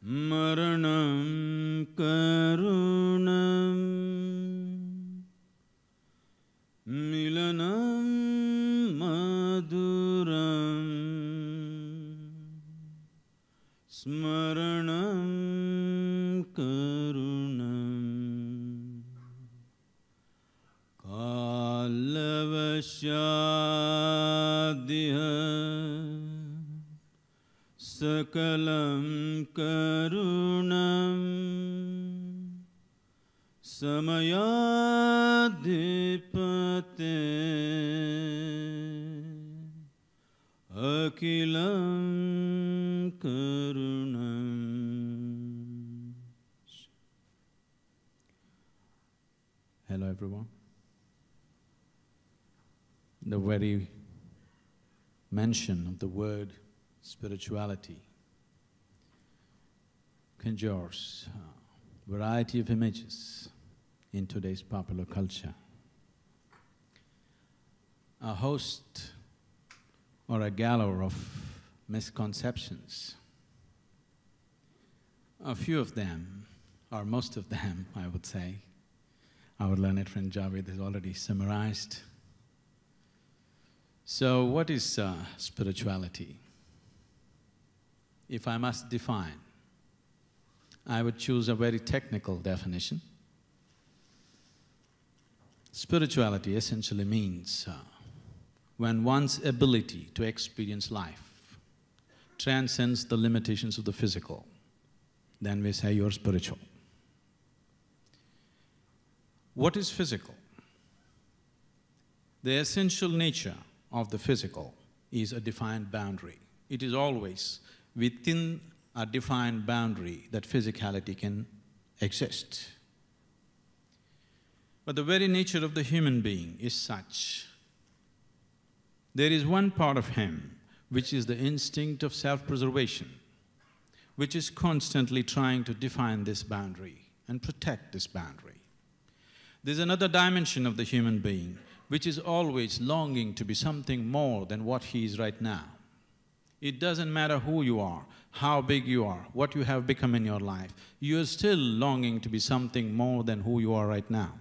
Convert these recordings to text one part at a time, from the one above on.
Maranam karunam milanam maduram smaranam karunam kalavashyadya sakalam karunam samayadipate akilam karunam. Hello everyone. The very mention of the word spirituality conjures a variety of images in today's popular culture. A host or a galore of misconceptions. A few of them, or most of them, I would say, our learned friend Javed has already summarized. So what is spirituality? If I must define, I would choose a very technical definition. Spirituality essentially means when one's ability to experience life transcends the limitations of the physical, then we say you're spiritual. What is physical? The essential nature of the physical is a defined boundary. It is always within a defined boundary that physicality can exist. But the very nature of the human being is such. There is one part of him which is the instinct of self-preservation, which is constantly trying to define this boundary and protect this boundary. There's another dimension of the human being which is always longing to be something more than what he is right now. It doesn't matter who you are, how big you are, what you have become in your life, you are still longing to be something more than who you are right now.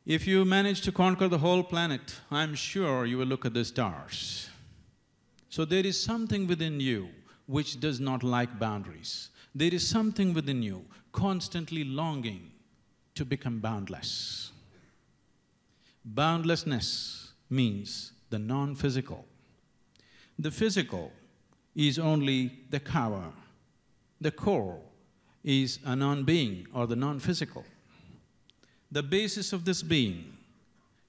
If you manage to conquer the whole planet, I'm sure you will look at the stars. So there is something within you which does not like boundaries. There is something within you constantly longing to become boundless. Boundlessness means the non-physical. The physical is only the cover. The core is a non-being or the non-physical. The basis of this being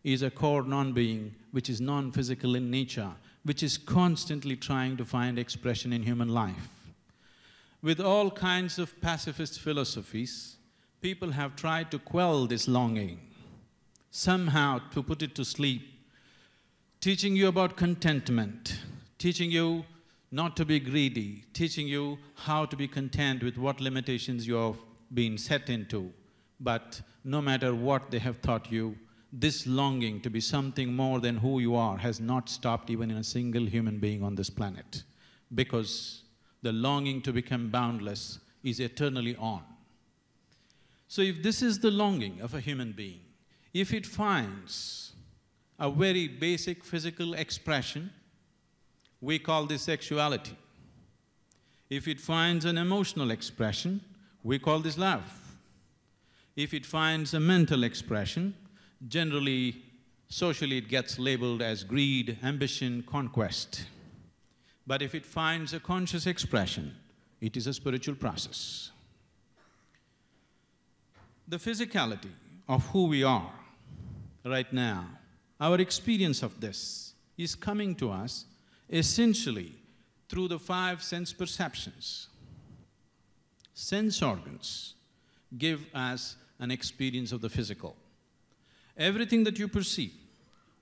is a core non-being which is non-physical in nature, which is constantly trying to find expression in human life. With all kinds of pacifist philosophies, people have tried to quell this longing, somehow to put it to sleep, teaching you about contentment, teaching you not to be greedy, teaching you how to be content with what limitations you have been set into. But no matter what they have taught you, this longing to be something more than who you are has not stopped even in a single human being on this planet, because the longing to become boundless is eternally on. So if this is the longing of a human being, if it finds a very basic physical expression, we call this sexuality. If it finds an emotional expression, we call this love. If it finds a mental expression, generally, socially it gets labeled as greed, ambition, conquest. But if it finds a conscious expression, it is a spiritual process. The physicality of who we are right now, our experience of this is coming to us essentially through the 5 sense perceptions. Sense organs give us an experience of the physical. Everything that you perceive,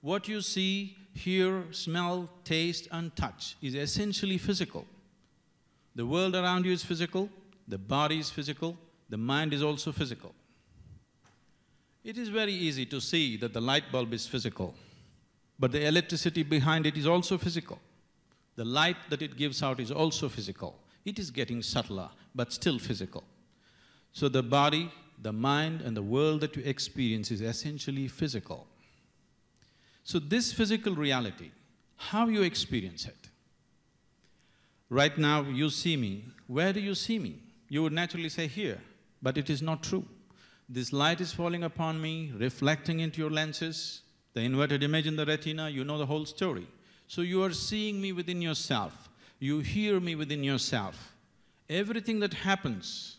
what you see, hear, smell, taste and touch is essentially physical. The world around you is physical, the body is physical, the mind is also physical. It is very easy to see that the light bulb is physical. but the electricity behind it is also physical. The light that it gives out is also physical. It is getting subtler, but still physical. So the body, the mind and the world that you experience is essentially physical. So this physical reality, how you experience it? Right now you see me, where do you see me? You would naturally say here, but it is not true. This light is falling upon me, reflecting into your lenses, the inverted image in the retina, you know the whole story. So you are seeing me within yourself, you hear me within yourself. Everything that happens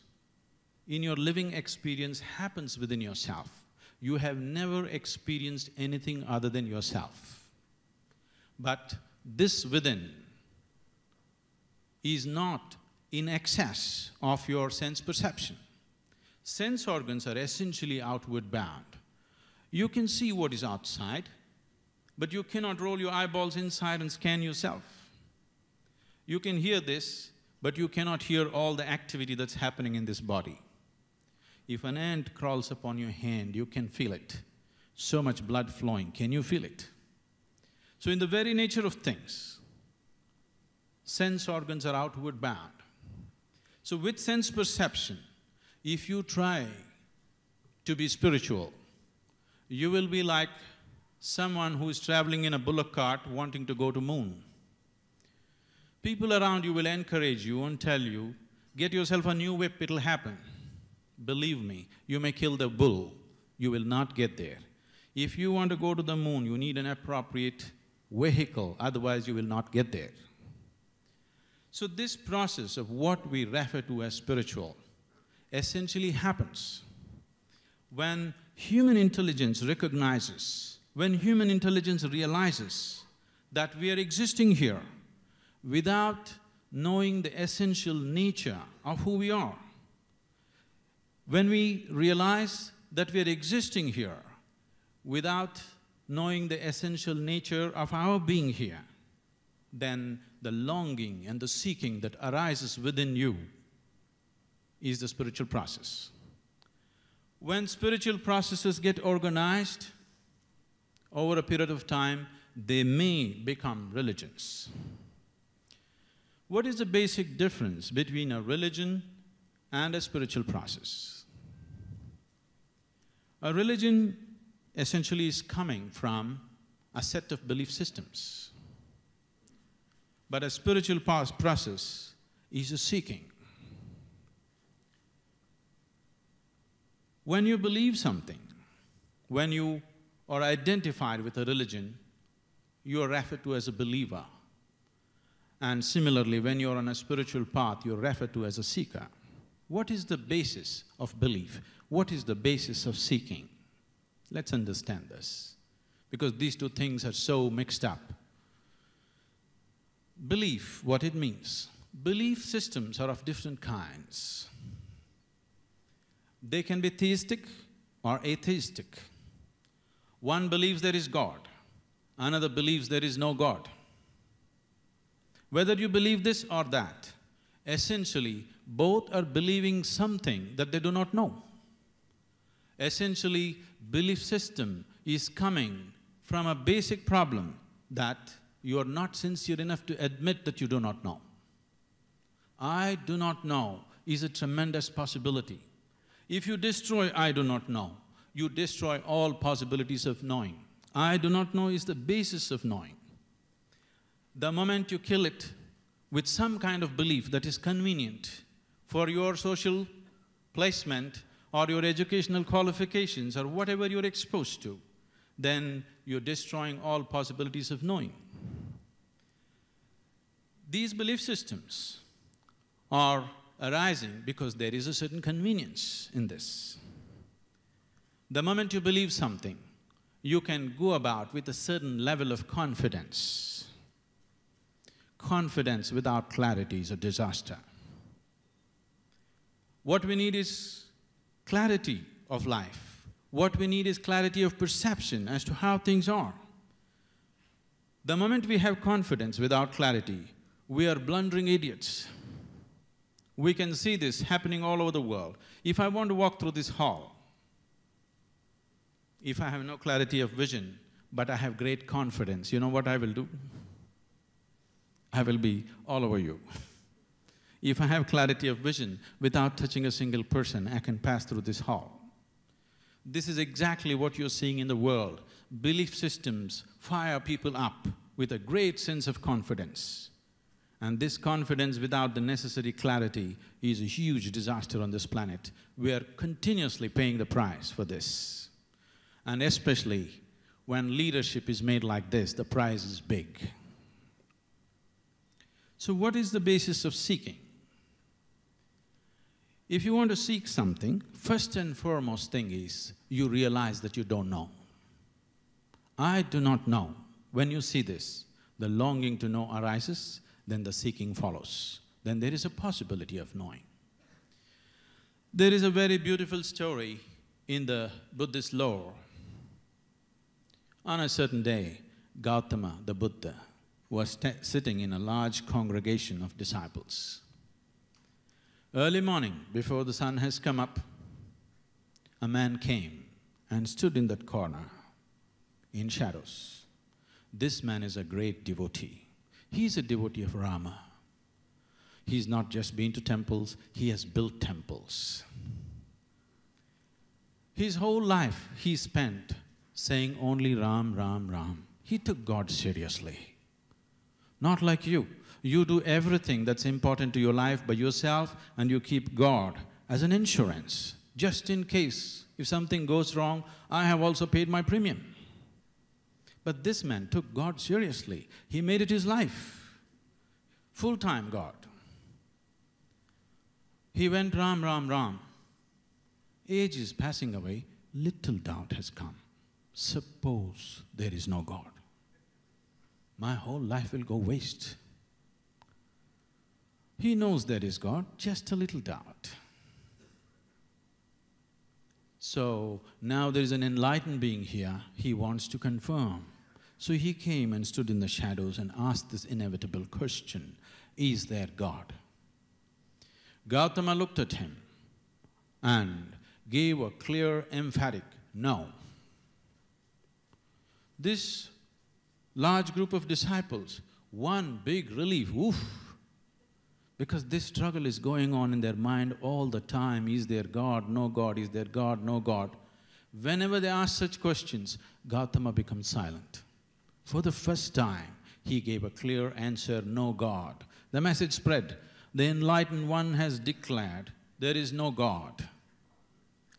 in your living experience happens within yourself. You have never experienced anything other than yourself. But this within is not in excess of your sense perception. Sense organs are essentially outward bound. You can see what is outside, but you cannot roll your eyeballs inside and scan yourself. You can hear this, but you cannot hear all the activity that's happening in this body. If an ant crawls upon your hand, you can feel it. So much blood flowing, can you feel it? So in the very nature of things, sense organs are outward bound. So with sense perception, if you try to be spiritual, you will be like someone who is traveling in a bullock cart wanting to go to moon. People around you will encourage you and tell you, get yourself a new whip, it'll happen. Believe me, you may kill the bull, you will not get there. If you want to go to the moon, you need an appropriate vehicle, otherwise you will not get there. So this process of what we refer to as spiritual essentially happens when human intelligence recognizes, when human intelligence realizes that we are existing here without knowing the essential nature of who we are. When we realize that we are existing here without knowing the essential nature of our being here, then the longing and the seeking that arises within you is the spiritual process. When spiritual processes get organized over a period of time, they may become religions. What is the basic difference between a religion and a spiritual process? A religion essentially is coming from a set of belief systems. But a spiritual process is a seeking. When you believe something, when you are identified with a religion, you are referred to as a believer. And similarly, when you're on a spiritual path, you're referred to as a seeker. What is the basis of belief? What is the basis of seeking? Let's understand this, because these two things are so mixed up. Belief, what it means? Belief systems are of different kinds. They can be theistic or atheistic. One believes there is God, another believes there is no God. Whether you believe this or that, essentially, both are believing something that they do not know. Essentially, belief system is coming from a basic problem that you are not sincere enough to admit that you do not know. I do not know is a tremendous possibility. If you destroy I do not know, you destroy all possibilities of knowing. I do not know is the basis of knowing. The moment you kill it with some kind of belief that is convenient for your social placement or your educational qualifications or whatever you're exposed to, then you're destroying all possibilities of knowing. These belief systems are arising because there is a certain convenience in this. The moment you believe something, you can go about with a certain level of confidence. Confidence without clarity is a disaster. What we need is clarity of life. What we need is clarity of perception as to how things are. The moment we have confidence without clarity, we are blundering idiots. We can see this happening all over the world. If I want to walk through this hall, if I have no clarity of vision, but I have great confidence. You know what I will do? I will be all over you. If I have clarity of vision, without touching a single person, I can pass through this hall. This is exactly what you're seeing in the world. Belief systems fire people up with a great sense of confidence. And this confidence without the necessary clarity is a huge disaster on this planet. We are continuously paying the price for this. And especially when leadership is made like this, the price is big. So what is the basis of seeking? If you want to seek something, first and foremost thing is, you realize that you don't know. I do not know. When you see this, the longing to know arises, then the seeking follows. Then there is a possibility of knowing. There is a very beautiful story in the Buddhist lore. On a certain day, Gautama, the Buddha, was sitting in a large congregation of disciples. Early morning, before the sun has come up, a man came and stood in that corner in shadows. This man is a great devotee. He is a devotee of Rama. He's not just been to temples, he has built temples. His whole life he spent saying only Ram, Ram, Ram. He took God seriously. Not like you. You do everything that's important to your life by yourself and you keep God as an insurance. Just in case, if something goes wrong, I have also paid my premium. But this man took God seriously. He made it his life, full-time God. He went Ram, Ram, Ram. Age is passing away, little doubt has come. Suppose there is no God. My whole life will go waste. He knows there is God, just a little doubt. So, now there is an enlightened being here, he wants to confirm. So he came and stood in the shadows and asked this inevitable question, is there God? Gautama looked at him and gave a clear, emphatic no. This large group of disciples, one big relief, woof, because this struggle is going on in their mind all the time. Is there God? No God. Is there God? No God. Whenever they ask such questions, Gautama becomes silent. For the first time, he gave a clear answer, no God. The message spread. The enlightened one has declared, there is no God.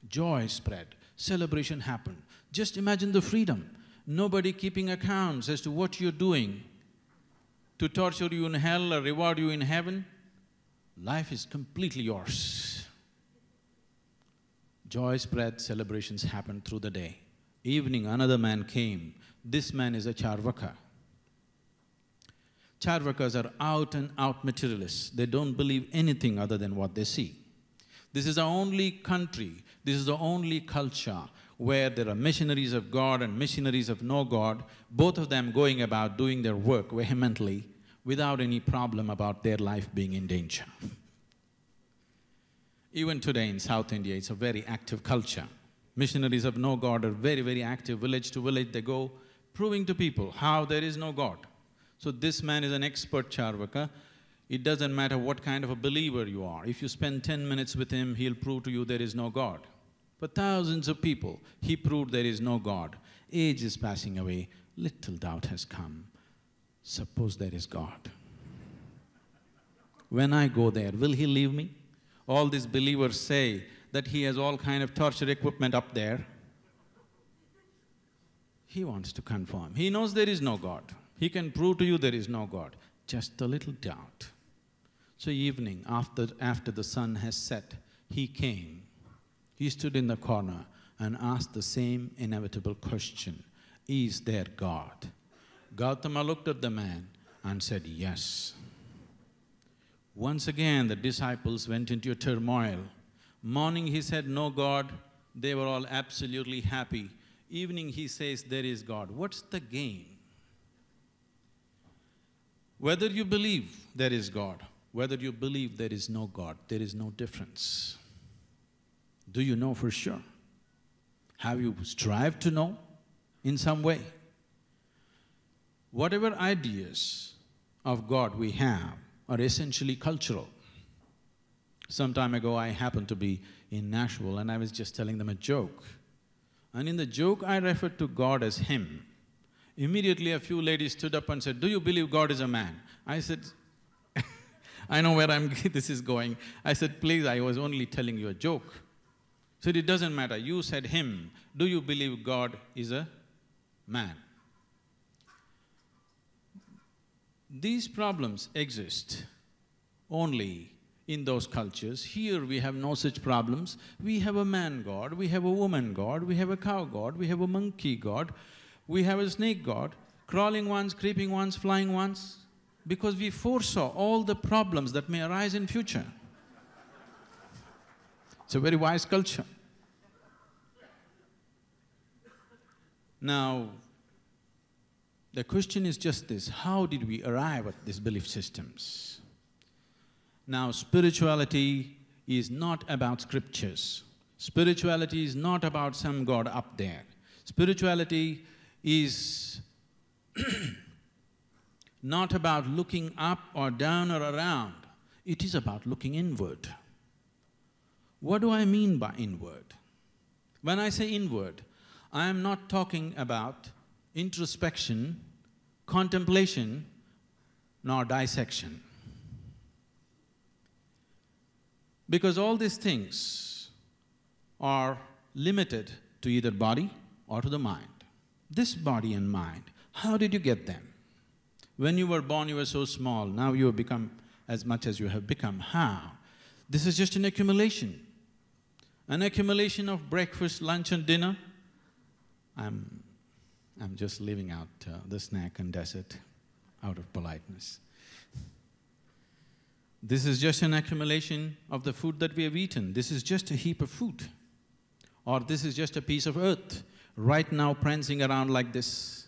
Joy spread, celebration happened. Just imagine the freedom. Nobody keeping accounts as to what you're doing to torture you in hell or reward you in heaven. Life is completely yours. Joy spread, celebrations happened through the day. Evening, another man came. This man is a Charvaka. Charvakas are out-and-out materialists. They don't believe anything other than what they see. This is the only country, this is the only culture where there are missionaries of God and missionaries of no God, both of them going about doing their work vehemently without any problem about their life being in danger. Even today in South India, it's a very active culture. Missionaries of no God are very, very active. Village to village they go, proving to people how there is no God. So this man is an expert Charvaka. It doesn't matter what kind of a believer you are. If you spend 10 minutes with him, he'll prove to you there is no God. For thousands of people, he proved there is no God. Age is passing away, little doubt has come. Suppose there is God. When I go there, will he leave me? All these believers say that he has all kind of torture equipment up there. He wants to confirm. He knows there is no God. He can prove to you there is no God. Just a little doubt. So evening, after the sun has set, he came. He stood in the corner and asked the same inevitable question, is there God? Gautama looked at the man and said, yes. Once again, the disciples went into a turmoil. Morning he said, no God, they were all absolutely happy. Evening he says, there is God. What's the gain? Whether you believe there is God, whether you believe there is no God, there is no difference. Do you know for sure? Have you strived to know in some way? whatever ideas of God we have are essentially cultural. Some time ago, I happened to be in Nashville and I was just telling them a joke. And in the joke, I referred to God as Him. Immediately, a few ladies stood up and said, "Do you believe God is a man?" I said, I know where this is going. I said, "Please, I was only telling you a joke." Said, "It doesn't matter, you said Him. Do you believe God is a man?" These problems exist only in those cultures. Here we have no such problems. We have a man god, we have a woman god, we have a cow god, we have a monkey god, we have a snake god, crawling ones, creeping ones, flying ones, because we foresaw all the problems that may arise in future. It's a very wise culture. Now, the question is just this: how did we arrive at these belief systems? Now, spirituality is not about scriptures. Spirituality is not about some god up there. Spirituality is not about looking up or down or around. It is about looking inward. What do I mean by inward? When I say inward, I am not talking about introspection, contemplation, nor dissection. Because all these things are limited to either body or to the mind. This body and mind, how did you get them? When you were born, you were so small, now you have become as much as you have become. How? This is just an accumulation of breakfast, lunch and dinner. I'm just leaving out the snack and dessert out of politeness. This is just an accumulation of the food that we have eaten. This is just a heap of food. Or this is just a piece of earth right now prancing around like this.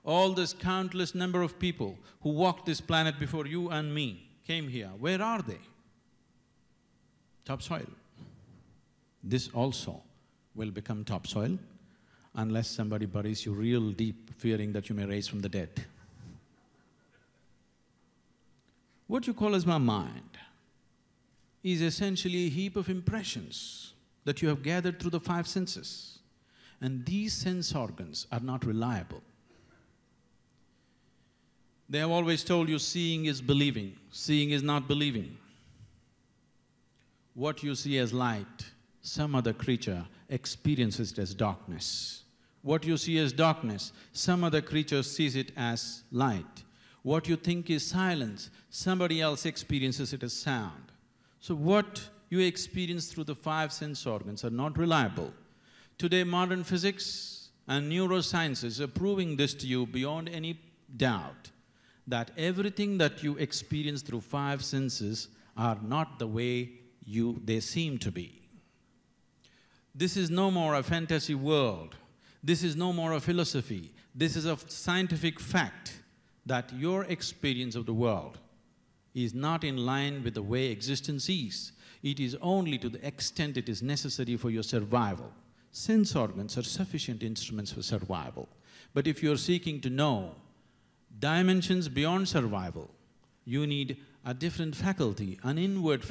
All this countless number of people who walked this planet before you and me came here, where are they? Topsoil. This also will become topsoil unless somebody buries you real deep, fearing that you may rise from the dead. What you call as my mind is essentially a heap of impressions that you have gathered through the five senses. And these sense organs are not reliable. They have always told you seeing is believing, seeing is not believing. What you see as light, some other creature experiences it as darkness. What you see as darkness, some other creature sees it as light. What you think is silence, somebody else experiences it as sound. So what you experience through the five sense organs are not reliable. Today, modern physics and neurosciences are proving this to you beyond any doubt, that everything that you experience through five senses are not the way they seem to be. This is no more a fantasy world. This is no more a philosophy. This is a scientific fact that your experience of the world is not in line with the way existence is. It is only to the extent it is necessary for your survival. Sense organs are sufficient instruments for survival. But if you're seeking to know dimensions beyond survival, you need a different faculty, an inward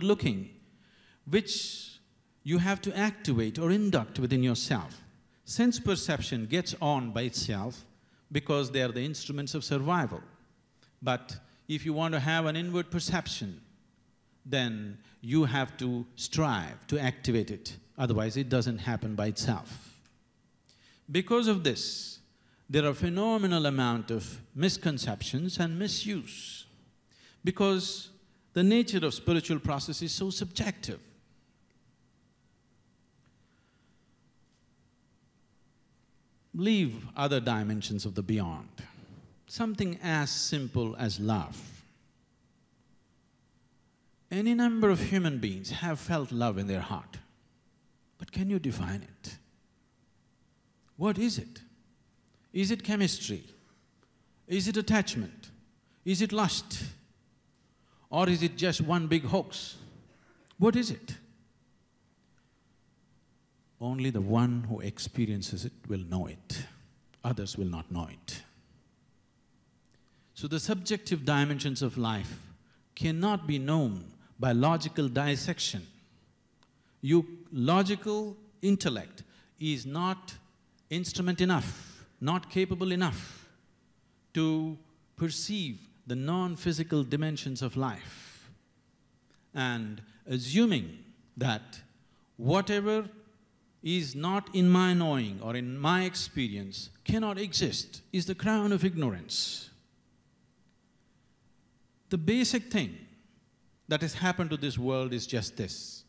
looking, which you have to activate or induct within yourself. Sense perception gets on by itself because they are the instruments of survival. But if you want to have an inward perception, then you have to strive to activate it, otherwise it doesn't happen by itself. Because of this, there are phenomenal amount of misconceptions and misuse, because the nature of spiritual process is so subjective. Leave other dimensions of the beyond. Something as simple as love. Any number of human beings have felt love in their heart, but can you define it? What is it? Is it chemistry? Is it attachment? Is it lust? Or is it just one big hoax? What is it? Only the one who experiences it will know it. others will not know it. So the subjective dimensions of life cannot be known by logical dissection. Your logical intellect is not instrument enough, not capable enough to perceive the non-physical dimensions of life. And assuming that whatever is not in my knowing or in my experience cannot exist is the crown of ignorance. The basic thing that has happened to this world is just this.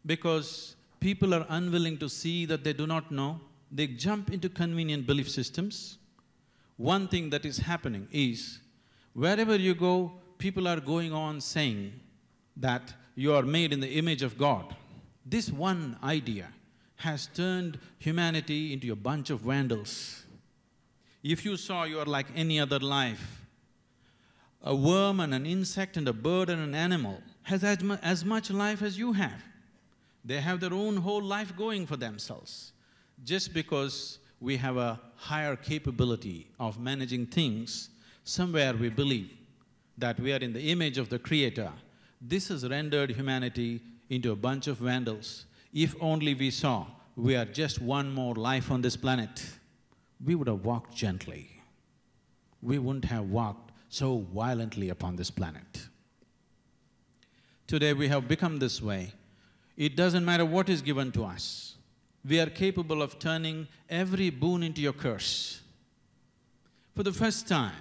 Because people are unwilling to see that they do not know, they jump into convenient belief systems. One thing that is happening is, wherever you go, people are going on saying that you are made in the image of God. This one idea has turned humanity into a bunch of vandals. If you saw you are like any other life, a worm and an insect and a bird and an animal has as much life as you have. They have their own whole life going for themselves. Just because we have a higher capability of managing things, somewhere we believe that we are in the image of the Creator. This has rendered humanity into a bunch of vandals. If only we saw we are just one more life on this planet, we would have walked gently. We wouldn't have walked so violently upon this planet. Today we have become this way. It doesn't matter what is given to us. We are capable of turning every boon into a curse. For the first time,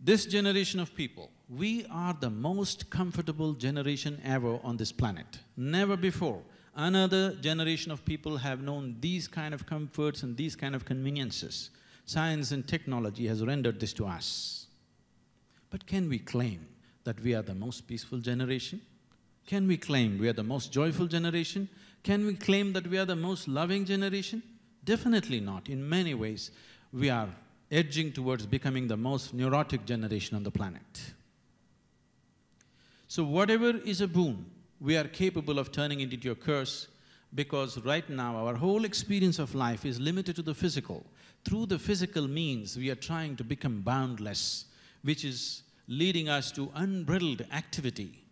this generation of people, we are the most comfortable generation ever on this planet. Never before another generation of people have known these kind of comforts and these kind of conveniences. Science and technology has rendered this to us. But can we claim that we are the most peaceful generation? Can we claim we are the most joyful generation? Can we claim that we are the most loving generation? Definitely not. In many ways, we are edging towards becoming the most neurotic generation on the planet. So whatever is a boon, we are capable of turning it into a curse, because right now our whole experience of life is limited to the physical. Through the physical means, we are trying to become boundless, which is leading us to unbridled activity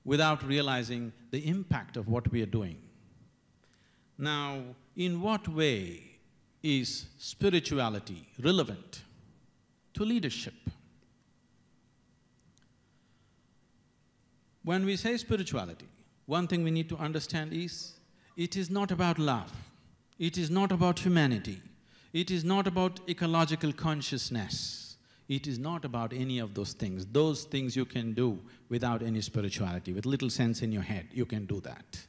without realizing the impact of what we are doing. Now, in what way is spirituality relevant to leadership? When we say spirituality, one thing we need to understand is, it is not about love, it is not about humanity, it is not about ecological consciousness, it is not about any of those things. Those things you can do without any spirituality, with little sense in your head, you can do that.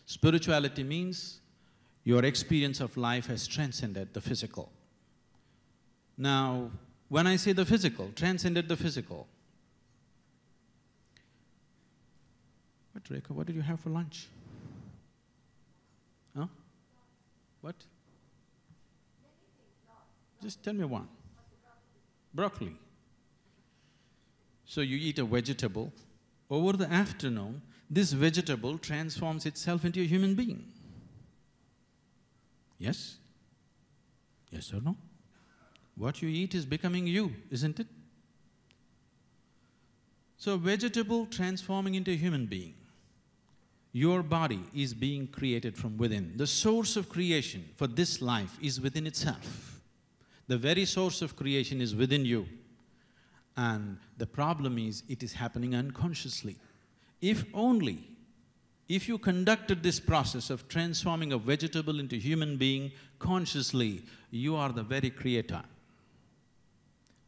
Spirituality means your experience of life has transcended the physical. Now, when I say the physical, transcended the physical… What, Rekha, what did you have for lunch? Huh? What? Just tell me one. Broccoli. So you eat a vegetable, over the afternoon, this vegetable transforms itself into a human being. Yes? Yes or no? What you eat is becoming you, isn't it? So vegetable transforming into a human being. Your body is being created from within. The source of creation for this life is within itself. The very source of creation is within you. And the problem is, it is happening unconsciously. If you conducted this process of transforming a vegetable into human being consciously, you are the very creator.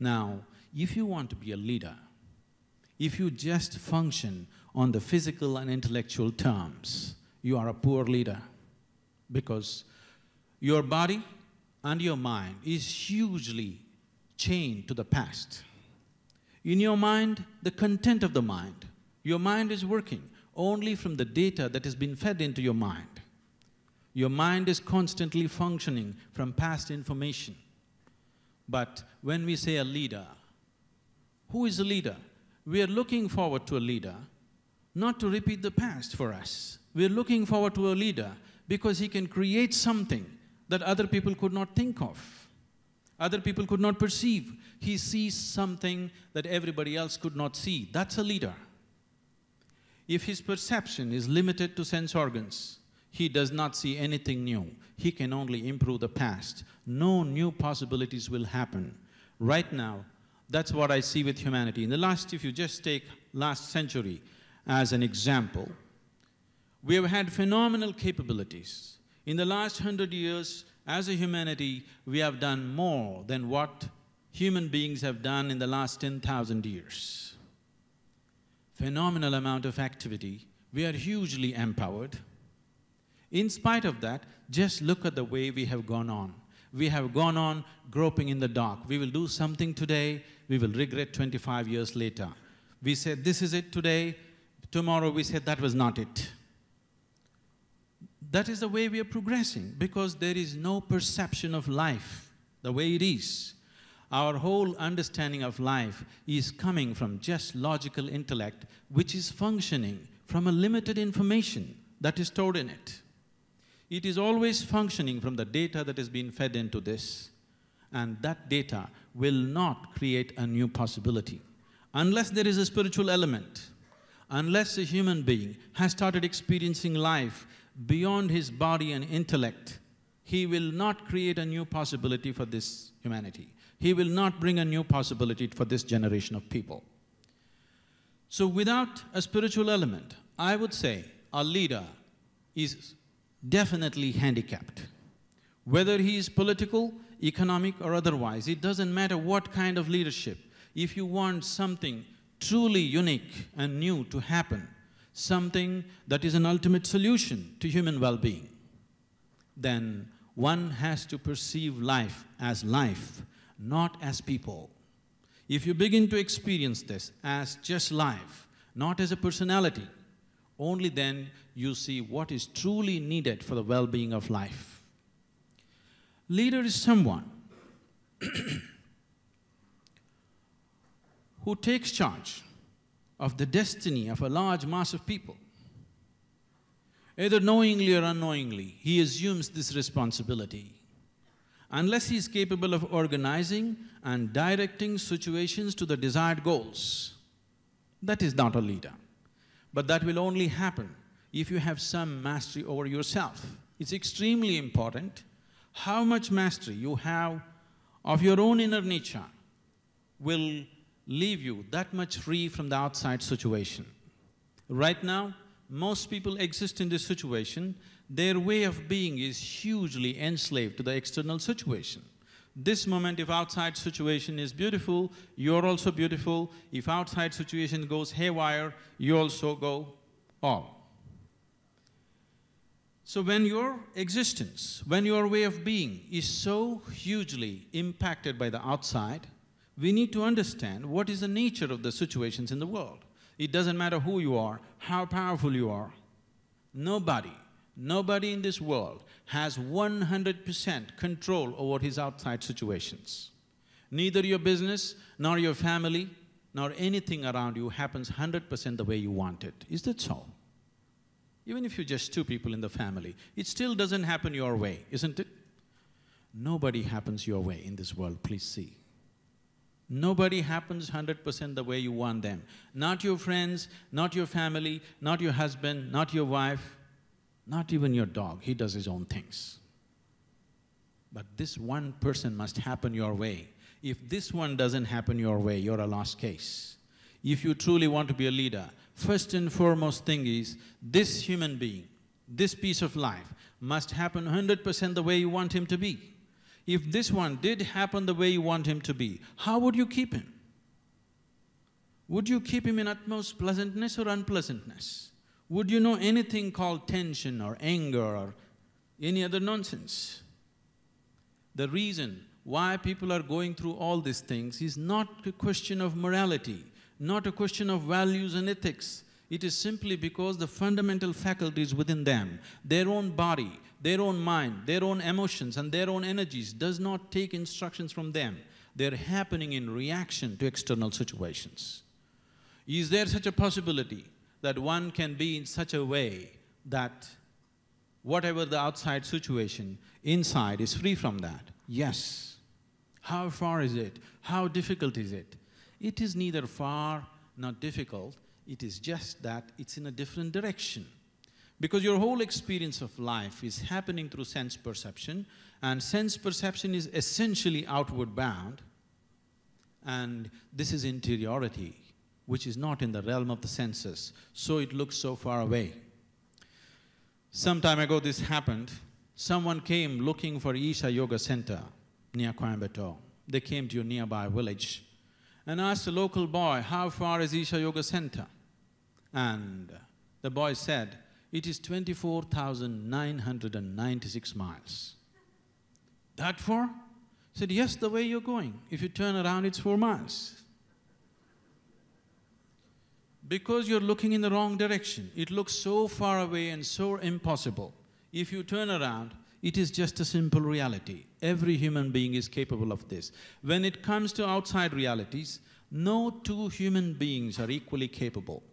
Now, if you want to be a leader, if you just function on the physical and intellectual terms, you are a poor leader, because your body and your mind is hugely chained to the past. In your mind, the content of the mind, your mind is working only from the data that has been fed into your mind. Your mind is constantly functioning from past information. But when we say a leader, who is a leader? We are looking forward to a leader not to repeat the past for us. We are looking forward to a leader because he can create something that other people could not think of, other people could not perceive. He sees something that everybody else could not see. That's a leader. If his perception is limited to sense organs, he does not see anything new. He can only improve the past. No new possibilities will happen. Right now, that's what I see with humanity. In the last, if you just take last century as an example, we have had phenomenal capabilities. In the last 100 years, as a humanity, we have done more than what human beings have done in the last 10,000 years. Phenomenal amount of activity. We are hugely empowered. In spite of that, just look at the way we have gone on. We have gone on groping in the dark. We will do something today, we will regret 25 years later. We said, this is it today, tomorrow we said that was not it. That is the way we are progressing, because there is no perception of life the way it is. Our whole understanding of life is coming from just logical intellect, which is functioning from a limited information that is stored in it. It is always functioning from the data that has been fed into this, and that data will not create a new possibility. Unless there is a spiritual element, unless a human being has started experiencing life beyond his body and intellect, he will not create a new possibility for this humanity. He will not bring a new possibility for this generation of people. So without a spiritual element, I would say a leader is definitely handicapped. Whether he is political, economic or otherwise, it doesn't matter what kind of leadership. If you want something truly unique and new to happen, something that is an ultimate solution to human well-being, then one has to perceive life, not as people. If you begin to experience this as just life, not as a personality, only then you see what is truly needed for the well-being of life. Leader is someone who takes charge of the destiny of a large mass of people. Either knowingly or unknowingly, he assumes this responsibility. Unless he is capable of organizing and directing situations to the desired goals, that is not a leader. But that will only happen if you have some mastery over yourself. It's extremely important how much mastery you have of your own inner nature will leave you that much free from the outside situation. Right now, most people exist in this situation, their way of being is hugely enslaved to the external situation. This moment, if outside situation is beautiful, you're also beautiful. If outside situation goes haywire, you also go all. So when your existence, when your way of being is so hugely impacted by the outside, we need to understand what is the nature of the situations in the world. It doesn't matter who you are, how powerful you are. Nobody in this world has 100% control over his outside situations. Neither your business, nor your family, nor anything around you happens 100% the way you want it. Is that so? Even if you're just two people in the family, it still doesn't happen your way, isn't it? Nobody happens your way in this world, please see. Nobody happens 100% the way you want them. Not your friends, not your family, not your husband, not your wife, not even your dog, he does his own things. But this one person must happen your way. If this one doesn't happen your way, you're a lost case. If you truly want to be a leader, first and foremost thing is, this human being, this piece of life must happen 100% the way you want him to be. If this one did happen the way you want him to be, how would you keep him? Would you keep him in utmost pleasantness or unpleasantness? Would you know anything called tension or anger or any other nonsense? The reason why people are going through all these things is not a question of morality, not a question of values and ethics. It is simply because the fundamental faculties within them, their own body, their own mind, their own emotions and their own energies does not take instructions from them. They're happening in reaction to external situations. Is there such a possibility that one can be in such a way that whatever the outside situation, inside is free from that. Yes. How far is it? How difficult is it? It is neither far nor difficult, it is just that it's in a different direction. Because your whole experience of life is happening through sense perception, and sense perception is essentially outward bound, and this is interiority, which is not in the realm of the senses, so it looks so far away. Some time ago this happened. Someone came looking for Isha Yoga Center near Coimbatore. They came to a nearby village and asked a local boy, how far is Isha Yoga Center? And the boy said, it is 24,996 miles. That far? He said, yes, the way you're going. If you turn around, it's 4 miles. Because you're looking in the wrong direction. It looks so far away and so impossible. If you turn around, it is just a simple reality. Every human being is capable of this. When it comes to outside realities, no two human beings are equally capable.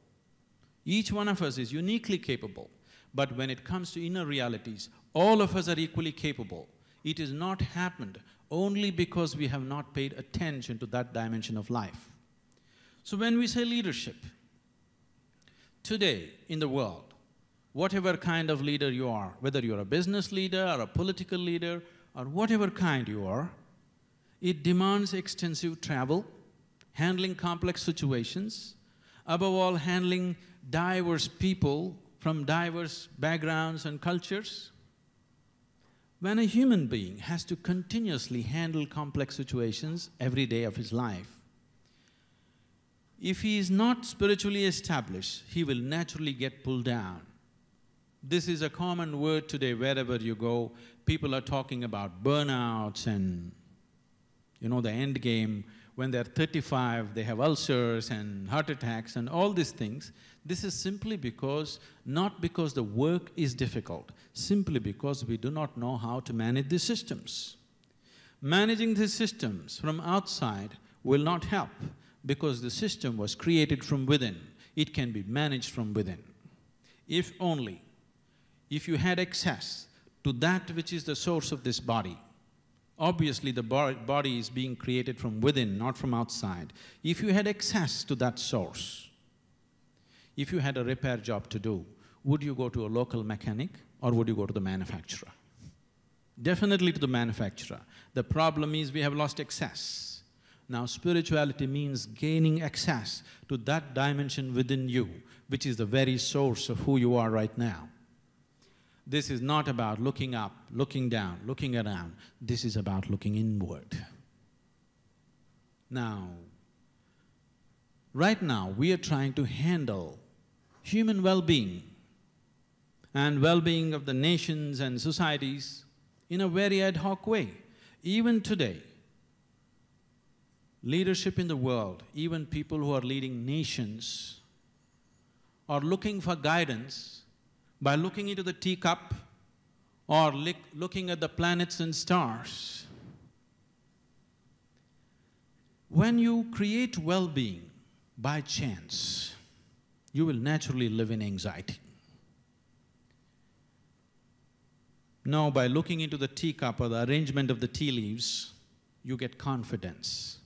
Each one of us is uniquely capable. But when it comes to inner realities, all of us are equally capable. It has not happened only because we have not paid attention to that dimension of life. So when we say leadership, today in the world, whatever kind of leader you are, whether you're a business leader or a political leader or whatever kind you are, it demands extensive travel, handling complex situations, above all handling diverse people from diverse backgrounds and cultures. When a human being has to continuously handle complex situations every day of his life, if he is not spiritually established, he will naturally get pulled down. This is a common word today wherever you go. People are talking about burnouts and, the end game. When they're 35, they have ulcers and heart attacks and all these things. This is simply because, not because the work is difficult, simply because we do not know how to manage these systems. Managing these systems from outside will not help, because the system was created from within. It can be managed from within. If you had access to that which is the source of this body, obviously the body is being created from within, not from outside. If you had access to that source, if you had a repair job to do, would you go to a local mechanic or would you go to the manufacturer? Definitely to the manufacturer. The problem is we have lost access. Now spirituality means gaining access to that dimension within you, which is the very source of who you are right now. This is not about looking up, looking down, looking around. This is about looking inward. Now, right now we are trying to handle human well-being and well-being of the nations and societies in a very ad hoc way. Even today, leadership in the world, even people who are leading nations, are looking for guidance by looking into the teacup or looking at the planets and stars. When you create well-being by chance, you will naturally live in anxiety. Now, by looking into the teacup or the arrangement of the tea leaves, you get confidence.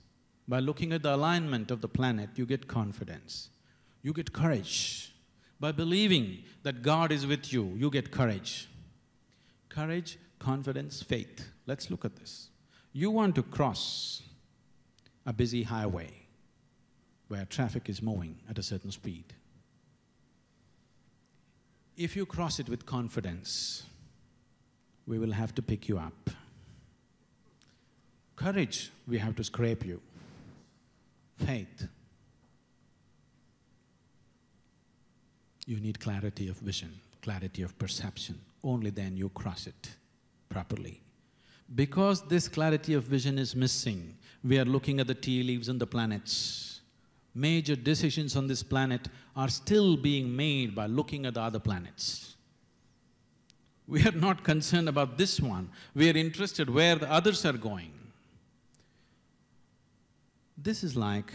By looking at the alignment of the planet, you get confidence. You get courage. By believing that God is with you, you get courage. Courage, confidence, faith. Let's look at this. You want to cross a busy highway where traffic is moving at a certain speed. If you cross it with confidence, we will have to pick you up. Courage, we have to scrape you. Faith, you need clarity of vision, clarity of perception. Only then you cross it properly. Because this clarity of vision is missing, we are looking at the tea leaves and the planets. Major decisions on this planet are still being made by looking at the other planets. We are not concerned about this one, we are interested where the others are going. This is like…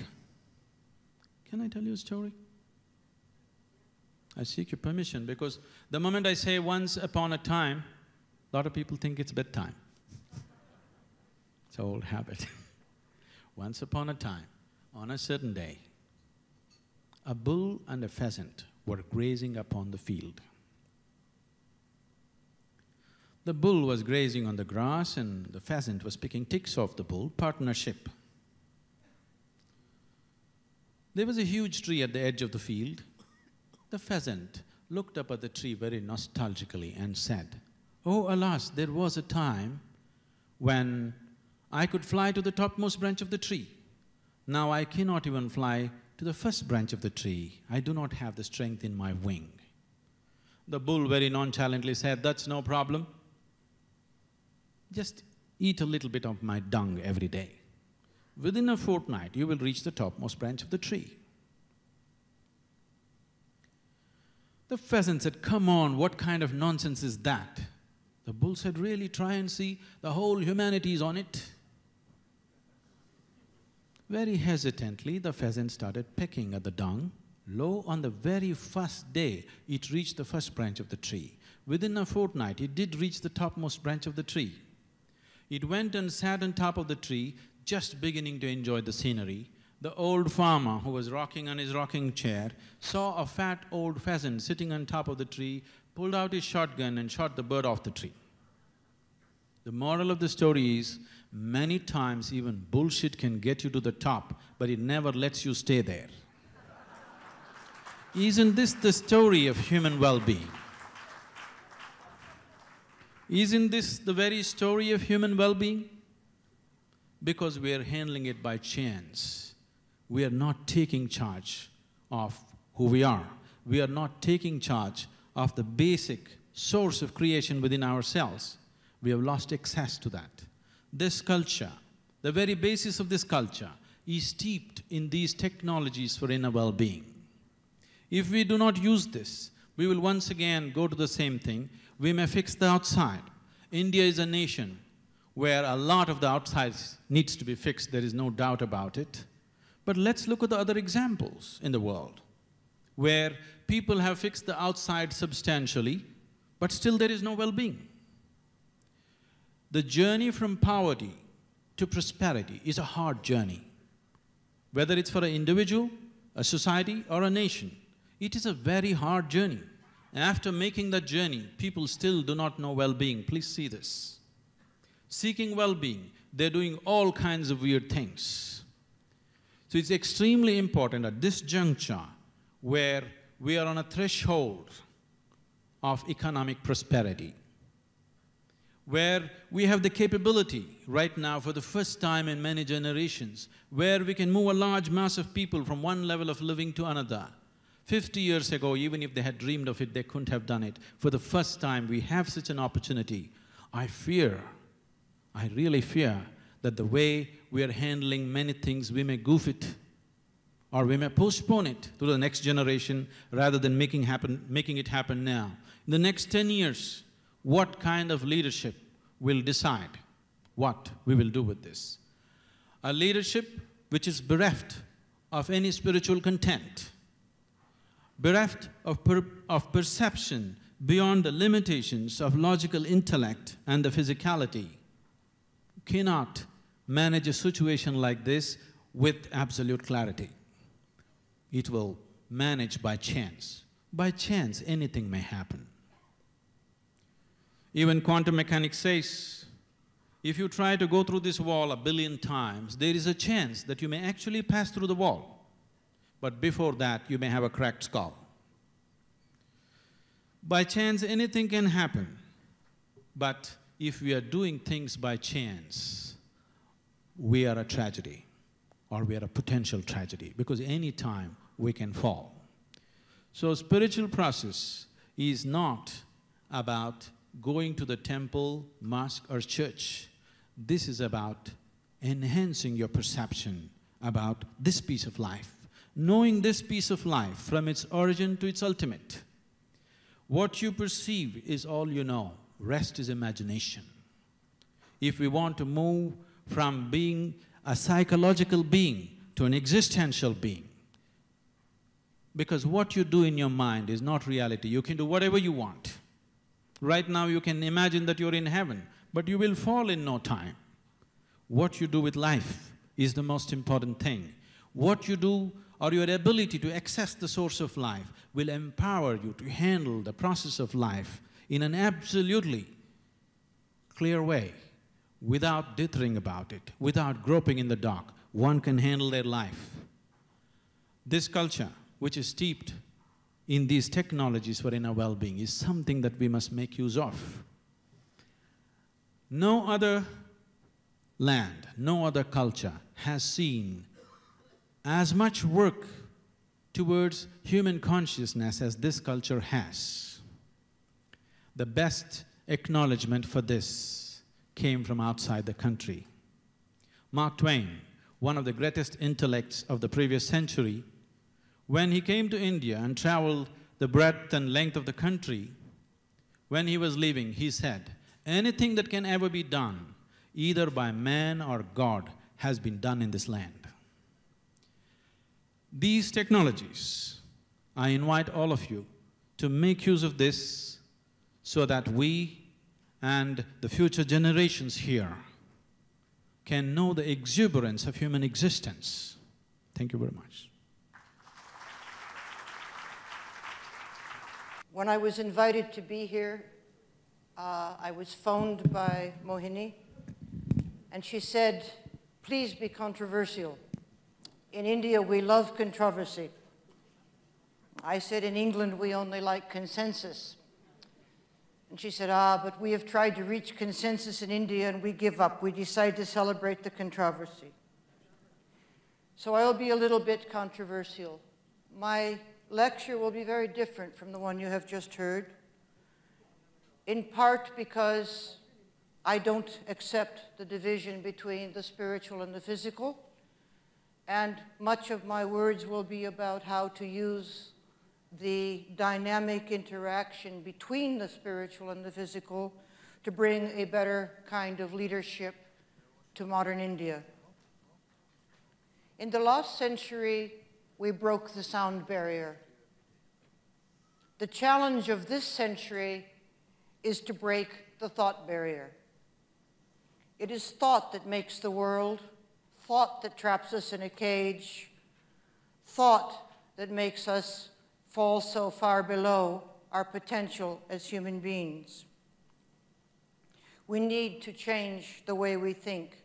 Can I tell you a story? I seek your permission because the moment I say once upon a time, a lot of people think it's bedtime. It's an old habit. Once upon a time, on a certain day, a bull and a pheasant were grazing upon the field. The bull was grazing on the grass and the pheasant was picking ticks off the bull, partnership. There was a huge tree at the edge of the field. The pheasant looked up at the tree very nostalgically and said, "Oh, alas, there was a time when I could fly to the topmost branch of the tree. Now I cannot even fly to the first branch of the tree. I do not have the strength in my wing." The bull very nonchalantly said, "That's no problem. Just eat a little bit of my dung every day. Within a fortnight, you will reach the topmost branch of the tree." The pheasant said, "Come on, what kind of nonsense is that?" The bull said, "Really, try and see, the whole humanity is on it." Very hesitantly, the pheasant started pecking at the dung. Lo, on the very first day, it reached the first branch of the tree. Within a fortnight, it did reach the topmost branch of the tree. It went and sat on top of the tree, just beginning to enjoy the scenery. The old farmer who was rocking on his rocking chair saw a fat old pheasant sitting on top of the tree, pulled out his shotgun and shot the bird off the tree. The moral of the story is, many times even bullshit can get you to the top, but it never lets you stay there. Isn't this the story of human well-being? Isn't this the very story of human well-being? Because we are handling it by chance. We are not taking charge of who we are. We are not taking charge of the basic source of creation within ourselves. We have lost access to that. This culture, the very basis of this culture, is steeped in these technologies for inner well-being. If we do not use this, we will once again go to the same thing. We may fix the outside. India is a nation where a lot of the outside needs to be fixed, there is no doubt about it. But let's look at the other examples in the world, where people have fixed the outside substantially, but still there is no well-being. The journey from poverty to prosperity is a hard journey. Whether it's for an individual, a society or a nation, it is a very hard journey. After making that journey, people still do not know well-being. Please see this. Seeking well-being, they're doing all kinds of weird things. So it's extremely important at this juncture where we are on a threshold of economic prosperity, where we have the capability right now for the first time in many generations, where we can move a large mass of people from one level of living to another. 50 years ago, even if they had dreamed of it, they couldn't have done it. For the first time, we have such an opportunity. I really fear that the way we are handling many things, we may goof it or we may postpone it to the next generation rather than making it happen now. In the next 10 years, what kind of leadership will decide what we will do with this? A leadership which is bereft of any spiritual content, bereft of perception beyond the limitations of logical intellect and the physicality, cannot manage a situation like this with absolute clarity. It will manage by chance. By chance, anything may happen. Even quantum mechanics says, if you try to go through this wall 1 billion times, there is a chance that you may actually pass through the wall. But before that, you may have a cracked skull. By chance, anything can happen. But if we are doing things by chance, we are a tragedy, or we are a potential tragedy, because any time we can fall. So spiritual process is not about going to the temple, mosque or church. This is about enhancing your perception about this piece of life, knowing this piece of life from its origin to its ultimate. What you perceive is all you know, rest is imagination. If we want to move from being a psychological being to an existential being, Because what you do in your mind is not reality. You can do whatever you want. Right now you can imagine that you're in heaven, but you will fall in no time. What you do with life is the most important thing. What you do or your ability to access the source of life will empower you to handle the process of life in an absolutely clear way, without dithering about it, without groping in the dark. One can handle their life. This culture, which is steeped in these technologies for inner well-being, is something that we must make use of. No other land, no other culture has seen as much work towards human consciousness as this culture has. The best acknowledgement for this came from outside the country. Mark Twain, one of the greatest intellects of the previous century, when he came to India and traveled the breadth and length of the country, when he was leaving, he said, anything that can ever be done, either by man or God, has been done in this land. These technologies, I invite all of you to make use of this so that we and the future generations here can know the exuberance of human existence. Thank you very much. When I was invited to be here, I was phoned by Mohini, and she said, please be controversial. In India, we love controversy. I said, in England, we only like consensus. And she said, but we have tried to reach consensus in India and we give up. We decide to celebrate the controversy. So I will be a little bit controversial. My lecture will be very different from the one you have just heard, in part because I don't accept the division between the spiritual and the physical, and much of my words will be about how to use the dynamic interaction between the spiritual and the physical to bring a better kind of leadership to modern India. In the last century, we broke the sound barrier. The challenge of this century is to break the thought barrier. It is thought that makes the world, thought that traps us in a cage, thought that makes us fall so far below our potential as human beings. We need to change the way we think.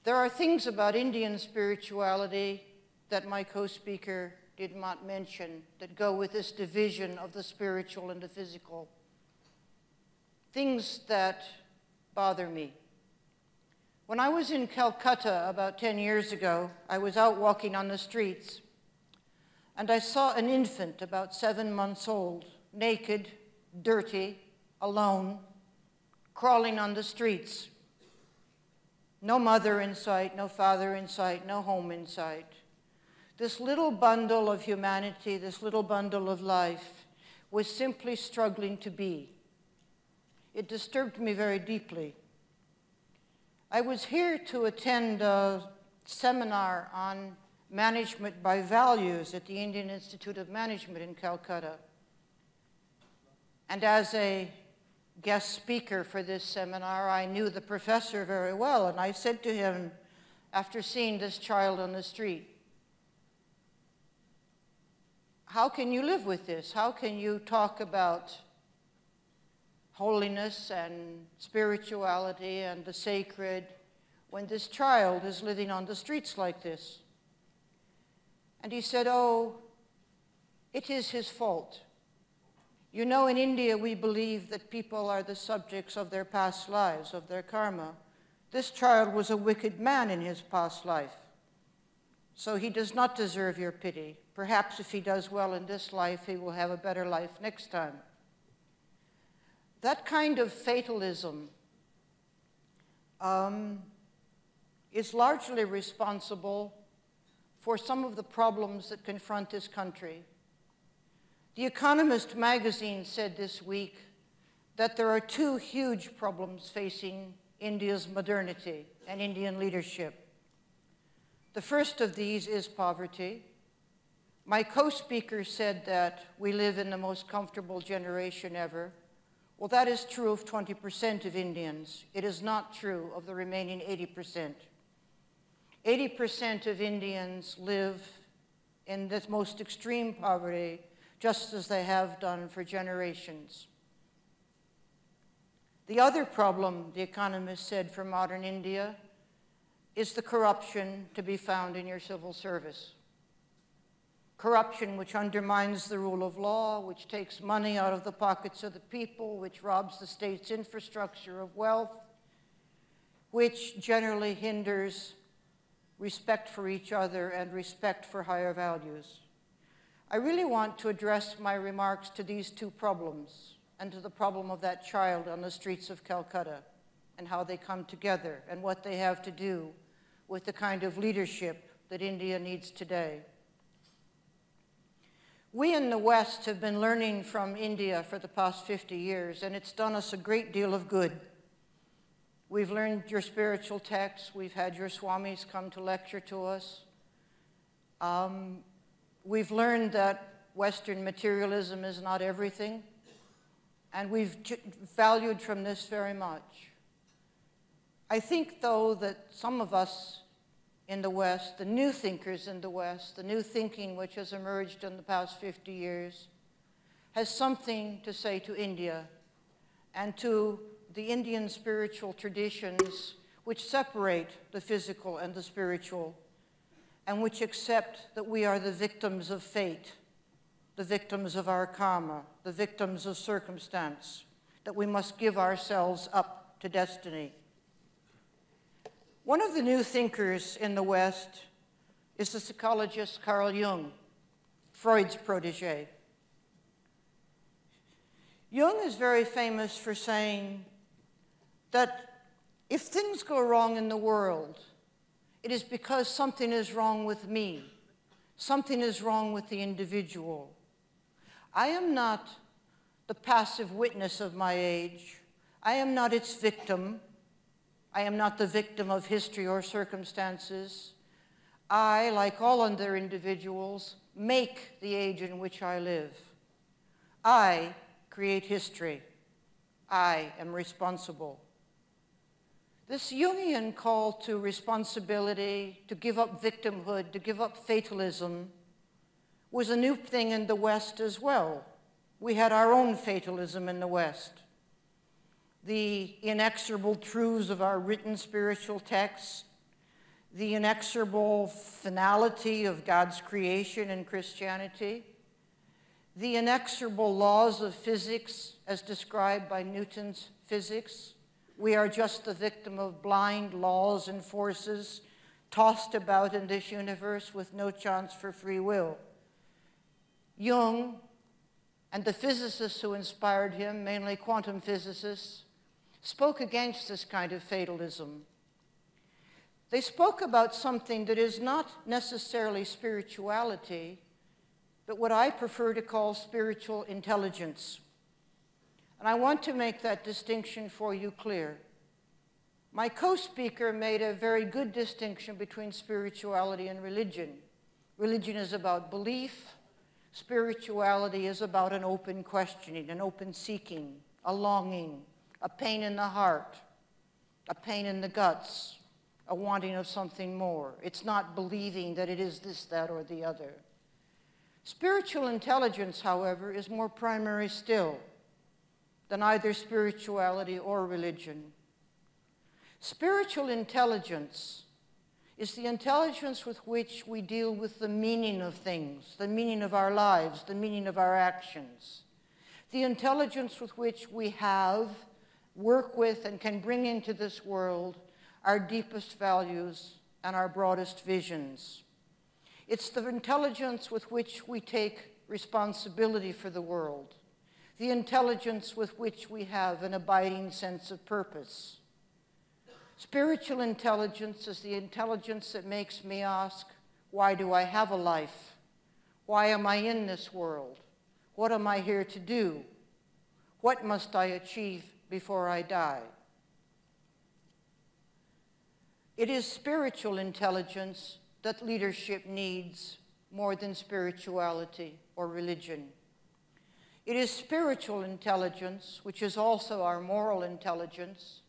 There are things about Indian spirituality that my co-speaker did not mention that go with this division of the spiritual and the physical. Things that bother me. When I was in Calcutta about 10 years ago, I was out walking on the streets, and I saw an infant about 7 months old, naked, dirty, alone, crawling on the streets. No mother in sight, no father in sight, no home in sight. This little bundle of humanity, this little bundle of life, was simply struggling to be. It disturbed me very deeply. I was here to attend a seminar on management by values at the Indian Institute of Management in Calcutta. And as a guest speaker for this seminar, I knew the professor very well, and I said to him, after seeing this child on the street, how can you live with this? How can you talk about holiness and spirituality and the sacred when this child is living on the streets like this? And he said, oh, it is his fault. You know, in India, we believe that people are the subjects of their past lives, of their karma. This child was a wicked man in his past life, so he does not deserve your pity. Perhaps if he does well in this life, he will have a better life next time. That kind of fatalism is largely responsible for some of the problems that confront this country. The Economist magazine said this week that there are two huge problems facing India's modernity and Indian leadership. The first of these is poverty. My co-speaker said that we live in the most comfortable generation ever. Well, that is true of 20% of Indians. It is not true of the remaining 80%. 80% of Indians live in the most extreme poverty, just as they have done for generations. The other problem, the economist said, for modern India is the corruption to be found in your civil service. Corruption which undermines the rule of law, which takes money out of the pockets of the people, which robs the state's infrastructure of wealth, which generally hinders respect for each other and respect for higher values. I really want to address my remarks to these two problems and to the problem of that child on the streets of Calcutta and how they come together and what they have to do with the kind of leadership that India needs today. We in the West have been learning from India for the past 50 years, and it's done us a great deal of good. We've learned your spiritual texts. We've had your swamis come to lecture to us. We've learned that Western materialism is not everything, and we've valued from this very much. I think, though, that some of us in the West, the new thinkers in the West, the new thinking which has emerged in the past 50 years, has something to say to India and to the Indian spiritual traditions which separate the physical and the spiritual, and which accept that we are the victims of fate, the victims of our karma, the victims of circumstance, that we must give ourselves up to destiny. One of the new thinkers in the West is the psychologist Carl Jung, Freud's protege. Jung is very famous for saying that if things go wrong in the world, it is because something is wrong with me, something is wrong with the individual. I am not the passive witness of my age. I am not its victim. I am not the victim of history or circumstances. I, like all other individuals, make the age in which I live. I create history. I am responsible. This Jungian call to responsibility, to give up victimhood, to give up fatalism, was a new thing in the West as well. We had our own fatalism in the West. The inexorable truths of our written spiritual texts, the inexorable finality of God's creation in Christianity, the inexorable laws of physics as described by Newton's physics. We are just the victim of blind laws and forces tossed about in this universe with no chance for free will. Jung and the physicists who inspired him, mainly quantum physicists, spoke against this kind of fatalism. They spoke about something that is not necessarily spirituality, but what I prefer to call spiritual intelligence. And I want to make that distinction for you clear. My co-speaker made a very good distinction between spirituality and religion. Religion is about belief. Spirituality is about an open questioning, an open seeking, a longing, a pain in the heart, a pain in the guts, a wanting of something more. It's not believing that it is this, that, or the other. Spiritual intelligence, however, is more primary still than either spirituality or religion. Spiritual intelligence is the intelligence with which we deal with the meaning of things, the meaning of our lives, the meaning of our actions. The intelligence with which we have, work with, and can bring into this world our deepest values and our broadest visions. It's the intelligence with which we take responsibility for the world, the intelligence with which we have an abiding sense of purpose. Spiritual intelligence is the intelligence that makes me ask, why do I have a life? Why am I in this world? What am I here to do? What must I achieve before I die? It is spiritual intelligence that leadership needs more than spirituality or religion. It is spiritual intelligence, which is also our moral intelligence,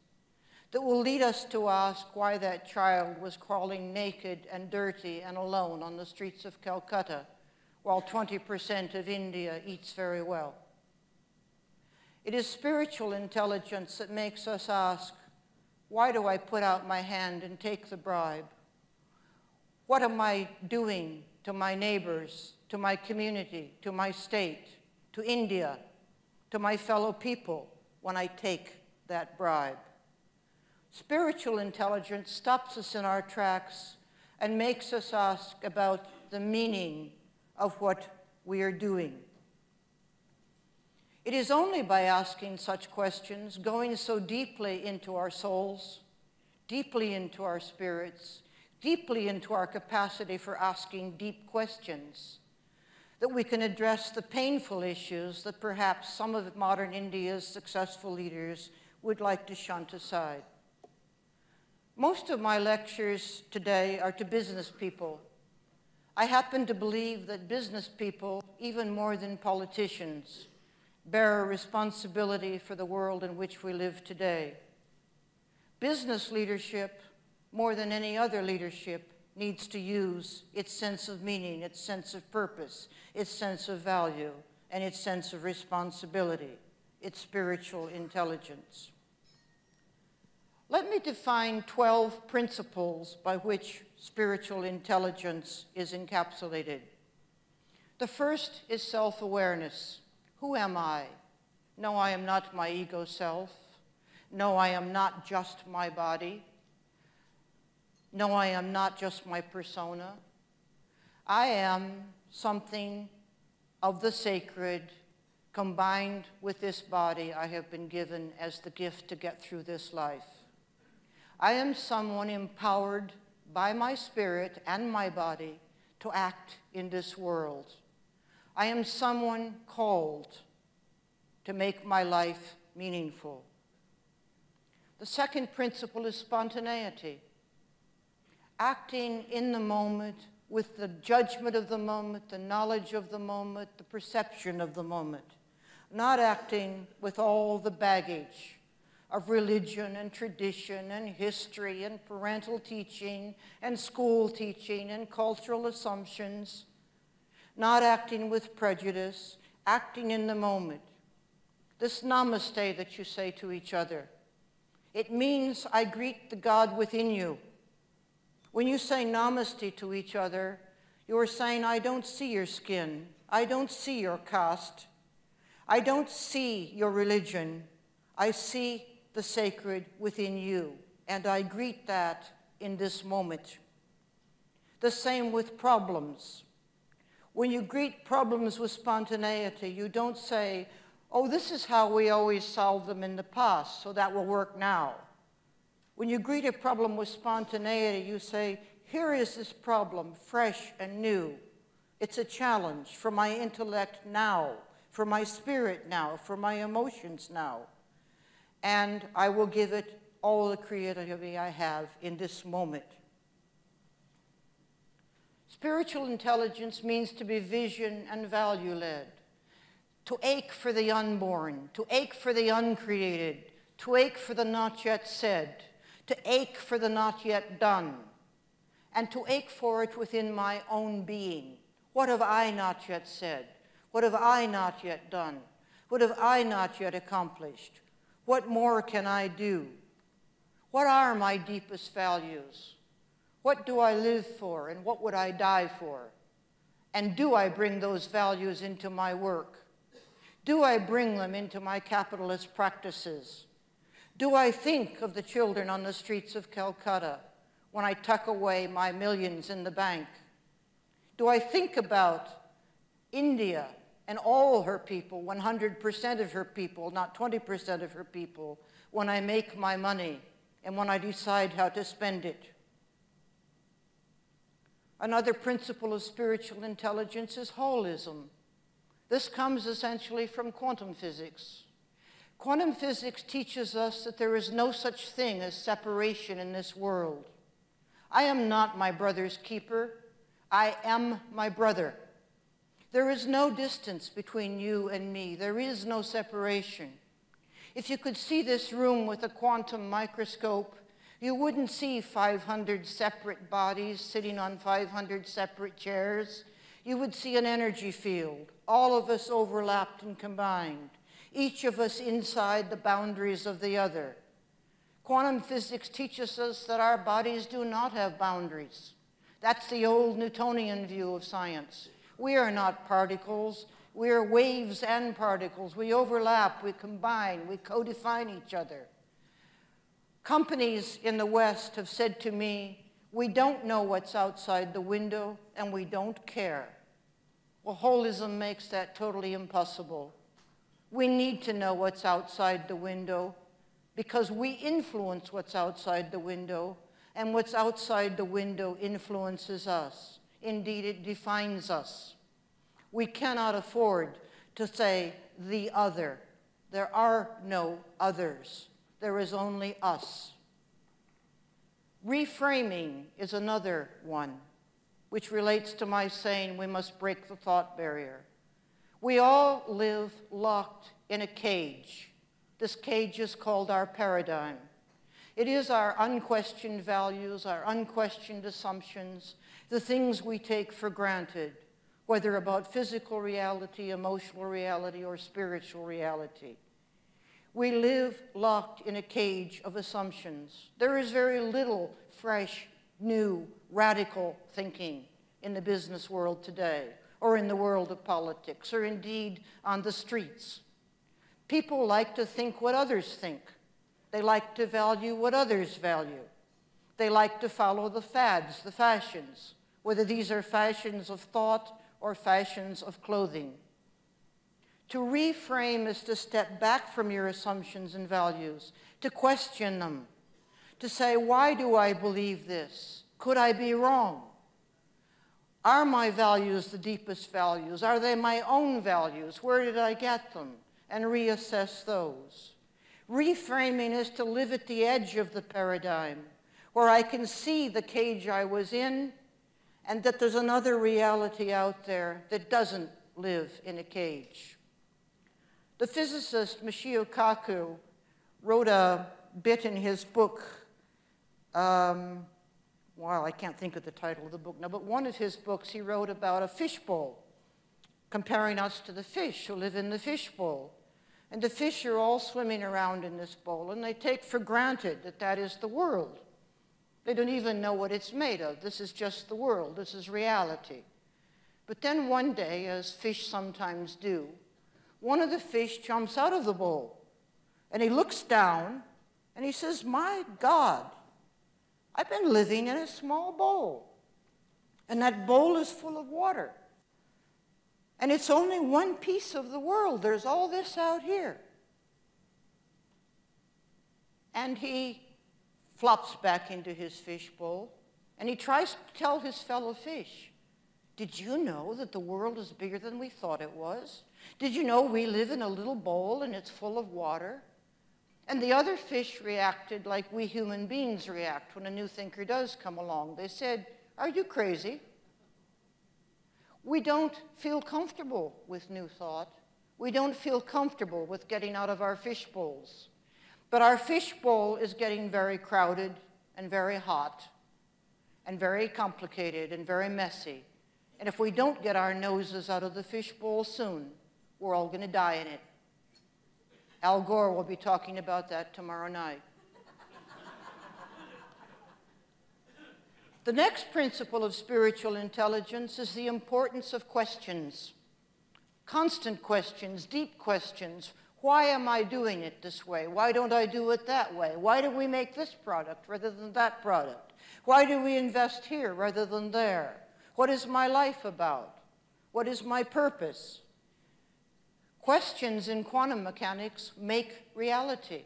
that will lead us to ask why that child was crawling naked and dirty and alone on the streets of Calcutta, while 20% of India eats very well. It is spiritual intelligence that makes us ask, why do I put out my hand and take the bribe? What am I doing to my neighbors, to my community, to my state, to India, to my fellow people when I take that bribe? Spiritual intelligence stops us in our tracks and makes us ask about the meaning of what we are doing. It is only by asking such questions, going so deeply into our souls, deeply into our spirits, deeply into our capacity for asking deep questions, that we can address the painful issues that perhaps some of modern India's successful leaders would like to shunt aside. Most of my lectures today are to business people. I happen to believe that business people, even more than politicians, bear a responsibility for the world in which we live today. Business leadership, more than any other leadership, needs to use its sense of meaning, its sense of purpose, its sense of value, and its sense of responsibility, its spiritual intelligence. Let me define 12 principles by which spiritual intelligence is encapsulated. The first is self-awareness. Who am I? No, I am not my ego self. No, I am not just my body. No, I am not just my persona. I am something of the sacred combined with this body I have been given as the gift to get through this life. I am someone empowered by my spirit and my body to act in this world. I am someone called to make my life meaningful. The second principle is spontaneity. Acting in the moment with the judgment of the moment, the knowledge of the moment, the perception of the moment. Not acting with all the baggage of religion and tradition and history and parental teaching and school teaching and cultural assumptions. Not acting with prejudice, acting in the moment. This namaste that you say to each other, it means I greet the God within you. When you say namaste to each other, you are saying, I don't see your skin, I don't see your caste, I don't see your religion, I see the sacred within you, and I greet that in this moment. The same with problems. When you greet problems with spontaneity, you don't say, oh, this is how we always solved them in the past, so that will work now. When you greet a problem with spontaneity, you say, here is this problem, fresh and new. It's a challenge for my intellect now, for my spirit now, for my emotions now. And I will give it all the creativity I have in this moment. Spiritual intelligence means to be vision and value-led, to ache for the unborn, to ache for the uncreated, to ache for the not yet said, to ache for the not yet done, and to ache for it within my own being. What have I not yet said? What have I not yet done? What have I not yet accomplished? What more can I do? What are my deepest values? What do I live for, and what would I die for? And do I bring those values into my work? Do I bring them into my capitalist practices? Do I think of the children on the streets of Calcutta when I tuck away my millions in the bank? Do I think about India and all her people, 100% of her people, not 20% of her people, when I make my money and when I decide how to spend it? Another principle of spiritual intelligence is holism. This comes essentially from quantum physics. Quantum physics teaches us that there is no such thing as separation in this world. I am not my brother's keeper. I am my brother. There is no distance between you and me. There is no separation. If you could see this room with a quantum microscope, you wouldn't see 500 separate bodies sitting on 500 separate chairs. You would see an energy field, all of us overlapped and combined, each of us inside the boundaries of the other. Quantum physics teaches us that our bodies do not have boundaries. That's the old Newtonian view of science. We are not particles. We are waves and particles. We overlap, we combine, we co-define each other. Companies in the West have said to me, we don't know what's outside the window and we don't care. Well, holism makes that totally impossible. We need to know what's outside the window because we influence what's outside the window, and what's outside the window influences us. Indeed, it defines us. We cannot afford to say the other. There are no others. There is only us. Reframing is another one, which relates to my saying we must break the thought barrier. We all live locked in a cage. This cage is called our paradigm. It is our unquestioned values, our unquestioned assumptions, the things we take for granted, whether about physical reality, emotional reality, or spiritual reality. We live locked in a cage of assumptions. There is very little fresh, new, radical thinking in the business world today, or in the world of politics, or indeed on the streets. People like to think what others think. They like to value what others value. They like to follow the fads, the fashions, whether these are fashions of thought or fashions of clothing. To reframe is to step back from your assumptions and values, to question them, to say, why do I believe this? Could I be wrong? Are my values the deepest values? Are they my own values? Where did I get them? And reassess those. Reframing is to live at the edge of the paradigm, where I can see the cage I was in, and that there's another reality out there that doesn't live in a cage. The physicist Michio Kaku wrote a bit in his book, well, I can't think of the title of the book now, but one of his books he wrote about a fishbowl, comparing us to the fish who live in the fishbowl. And the fish are all swimming around in this bowl, and they take for granted that that is the world. They don't even know what it's made of. This is just the world. This is reality. But then one day, as fish sometimes do, one of the fish jumps out of the bowl, and he looks down, and he says, my God, I've been living in a small bowl, and that bowl is full of water. And it's only one piece of the world. There's all this out here. And he flops back into his fishbowl, and he tries to tell his fellow fish, did you know that the world is bigger than we thought it was? Did you know we live in a little bowl and it's full of water? And the other fish reacted like we human beings react when a new thinker does come along. They said, are you crazy? We don't feel comfortable with new thought. We don't feel comfortable with getting out of our fish bowls. But our fish bowl is getting very crowded and very hot and very complicated and very messy. And if we don't get our noses out of the fish bowl soon, we're all going to die in it. Al Gore will be talking about that tomorrow night. The next principle of spiritual intelligence is the importance of questions. Constant questions, deep questions. Why am I doing it this way? Why don't I do it that way? Why do we make this product rather than that product? Why do we invest here rather than there? What is my life about? What is my purpose? Questions in quantum mechanics make reality.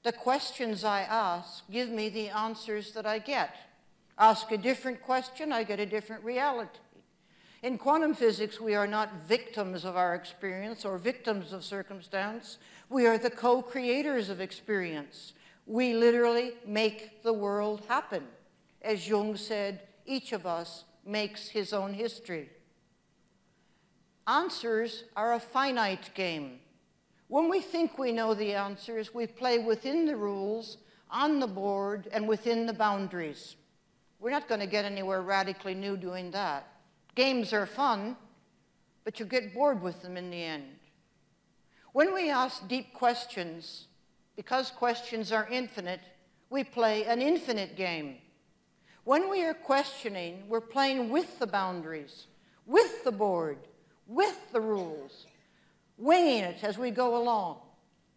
The questions I ask give me the answers that I get. Ask a different question, I get a different reality. In quantum physics, we are not victims of our experience or victims of circumstance. We are the co-creators of experience. We literally make the world happen. As Jung said, each of us makes his own history. Answers are a finite game. When we think we know the answers, we play within the rules, on the board, and within the boundaries. We're not going to get anywhere radically new doing that. Games are fun, but you get bored with them in the end. When we ask deep questions, because questions are infinite, we play an infinite game. When we are questioning, we're playing with the boundaries, with the board, with the rules, winging it as we go along,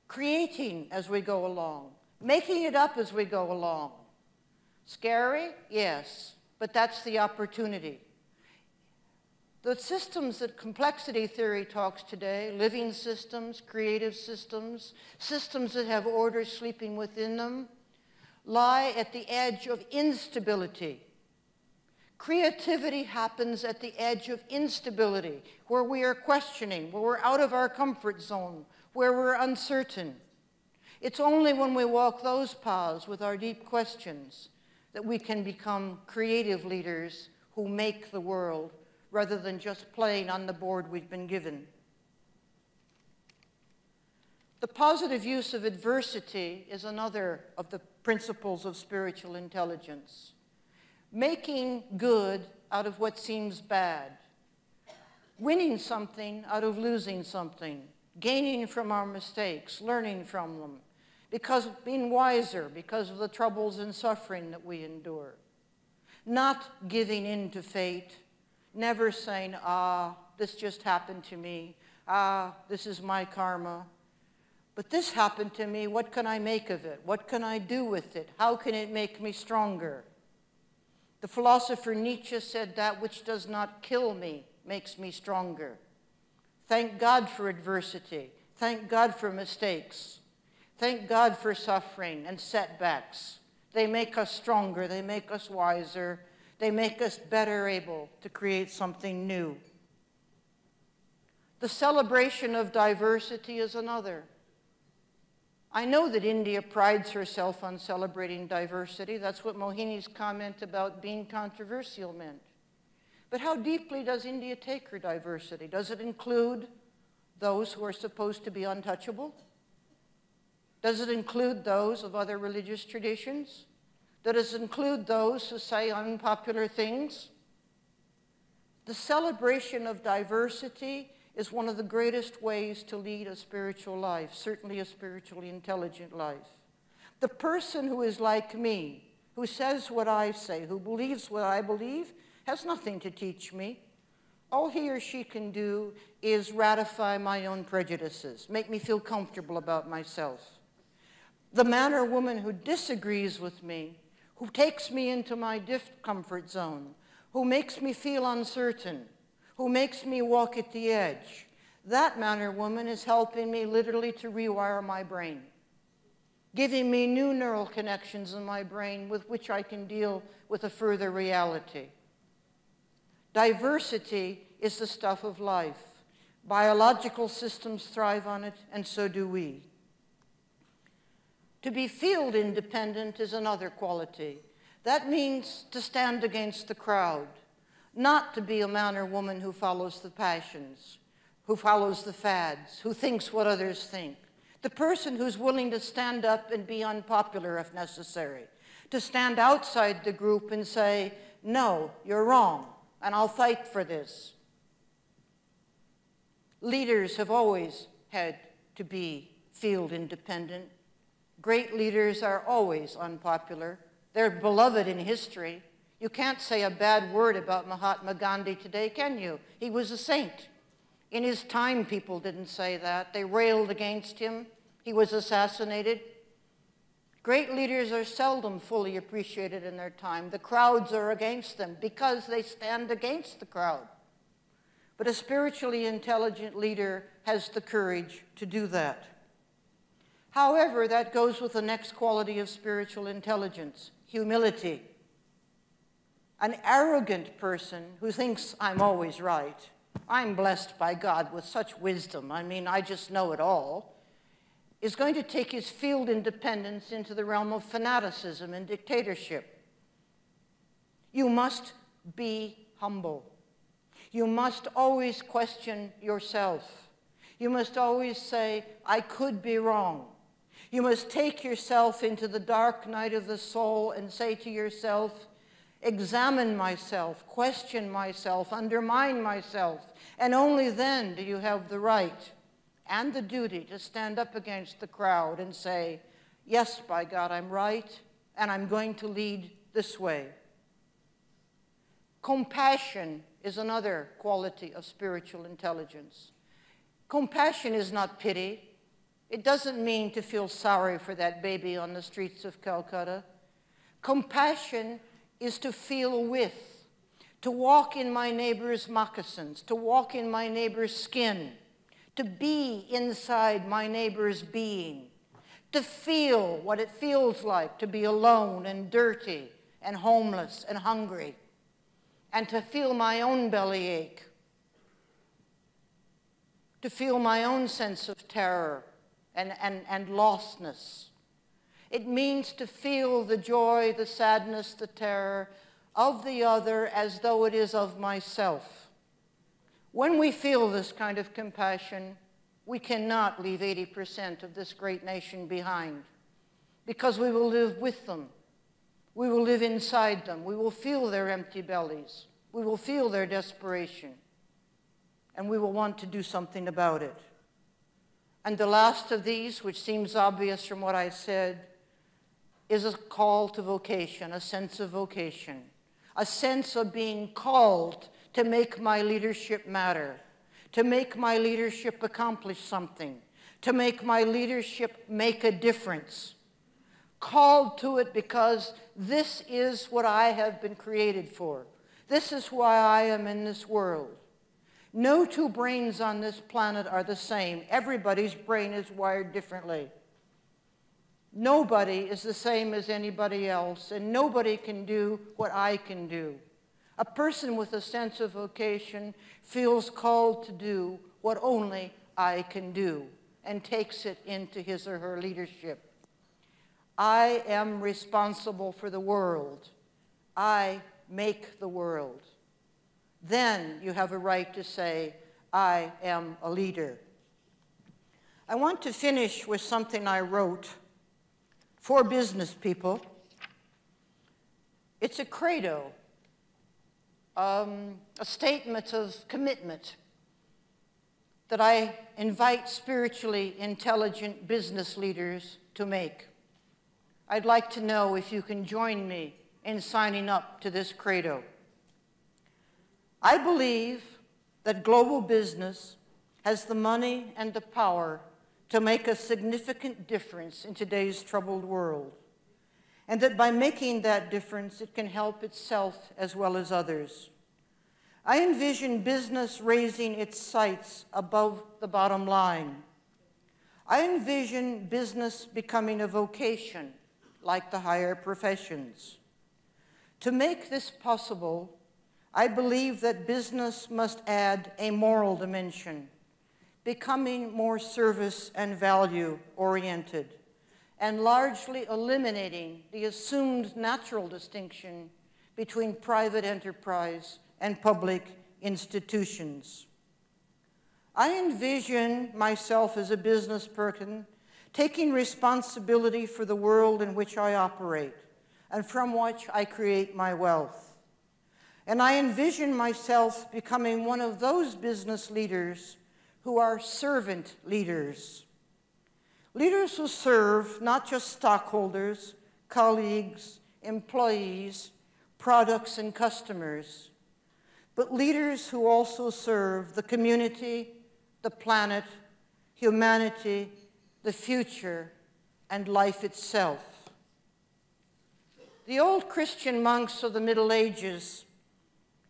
creating as we go along, making it up as we go along. Scary? Yes, but that's the opportunity. The systems that complexity theory talks today, living systems, creative systems, systems that have order sleeping within them, lie at the edge of instability. Creativity happens at the edge of instability, where we are questioning, where we're out of our comfort zone, where we're uncertain. It's only when we walk those paths with our deep questions that we can become creative leaders who make the world, rather than just playing on the board we've been given. The positive use of adversity is another of the principles of spiritual intelligence. Making good out of what seems bad. Winning something out of losing something. Gaining from our mistakes, learning from them. Because of being wiser, because of the troubles and suffering that we endure. Not giving in to fate. Never saying, this just happened to me. This is my karma. But this happened to me, what can I make of it? What can I do with it? How can it make me stronger? The philosopher Nietzsche said, that which does not kill me makes me stronger. Thank God for adversity. Thank God for mistakes. Thank God for suffering and setbacks. They make us stronger. They make us wiser. They make us better able to create something new. The celebration of diversity is another. I know that India prides herself on celebrating diversity. That's what Mohini's comment about being controversial meant. But how deeply does India take her diversity? Does it include those who are supposed to be untouchable? Does it include those of other religious traditions? Does it include those who say unpopular things? The celebration of diversity is one of the greatest ways to lead a spiritual life, certainly a spiritually intelligent life. The person who is like me, who says what I say, who believes what I believe, has nothing to teach me. All he or she can do is ratify my own prejudices, make me feel comfortable about myself. The man or woman who disagrees with me, who takes me into my discomfort zone, who makes me feel uncertain, who makes me walk at the edge, that man or woman is helping me literally to rewire my brain, giving me new neural connections in my brain with which I can deal with a further reality. Diversity is the stuff of life. Biological systems thrive on it, and so do we. To be field independent is another quality. That means to stand against the crowd, not to be a man or woman who follows the passions, who follows the fads, who thinks what others think. The person who's willing to stand up and be unpopular if necessary, to stand outside the group and say, no, you're wrong, and I'll fight for this. Leaders have always had to be field independent. Great leaders are always unpopular. They're beloved in history. You can't say a bad word about Mahatma Gandhi today, can you? He was a saint. In his time, people didn't say that. They railed against him. He was assassinated. Great leaders are seldom fully appreciated in their time. The crowds are against them because they stand against the crowd. But a spiritually intelligent leader has the courage to do that. However, that goes with the next quality of spiritual intelligence, humility. An arrogant person who thinks, I'm always right, I'm blessed by God with such wisdom, I just know it all, is going to take his field independence into the realm of fanaticism and dictatorship. You must be humble. You must always question yourself. You must always say, I could be wrong. You must take yourself into the dark night of the soul and say to yourself, examine myself, question myself, undermine myself, and only then do you have the right and the duty to stand up against the crowd and say, yes, by God, I'm right, and I'm going to lead this way. Compassion is another quality of spiritual intelligence. Compassion is not pity. It doesn't mean to feel sorry for that baby on the streets of Calcutta. Compassion is to feel with, to walk in my neighbor's moccasins, to walk in my neighbor's skin, to be inside my neighbor's being, to feel what it feels like to be alone and dirty and homeless and hungry, and to feel my own bellyache, to feel my own sense of terror and lostness. It means to feel the joy, the sadness, the terror of the other as though it is of myself. When we feel this kind of compassion, we cannot leave 80% of this great nation behind, because we will live with them. We will live inside them. We will feel their empty bellies. We will feel their desperation. And we will want to do something about it. And the last of these, which seems obvious from what I said, is a call to vocation, a sense of vocation, a sense of being called to make my leadership matter, to make my leadership accomplish something, to make my leadership make a difference. Called to it because this is what I have been created for. This is why I am in this world. No two brains on this planet are the same. Everybody's brain is wired differently. Nobody is the same as anybody else, and nobody can do what I can do. A person with a sense of vocation feels called to do what only I can do, and takes it into his or her leadership. I am responsible for the world. I make the world. Then you have a right to say, I am a leader. I want to finish with something I wrote for business people. It's a credo, a statement of commitment that I invite spiritually intelligent business leaders to make. I'd like to know if you can join me in signing up to this credo. I believe that global business has the money and the power to make a significant difference in today's troubled world, and that by making that difference, it can help itself as well as others. I envision business raising its sights above the bottom line. I envision business becoming a vocation, like the higher professions. To make this possible, I believe that business must add a moral dimension, becoming more service and value-oriented, and largely eliminating the assumed natural distinction between private enterprise and public institutions. I envision myself as a business person taking responsibility for the world in which I operate and from which I create my wealth. And I envision myself becoming one of those business leaders who are servant leaders. Leaders who serve not just stockholders, colleagues, employees, products, and customers, but leaders who also serve the community, the planet, humanity, the future, and life itself. The old Christian monks of the Middle Ages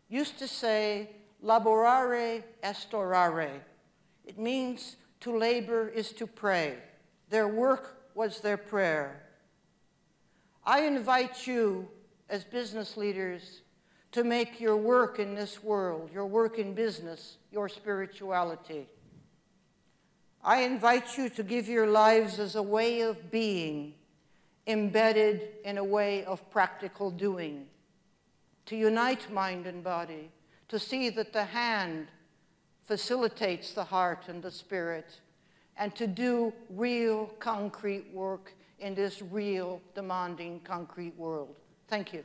used to say, laborare est orare. It means to labor is to pray. Their work was their prayer. I invite you as business leaders to make your work in this world, your work in business, your spirituality. I invite you to give your lives as a way of being embedded in a way of practical doing, to unite mind and body, to see that the hand facilitates the heart and the spirit, and to do real concrete work in this real, demanding, concrete world. Thank you.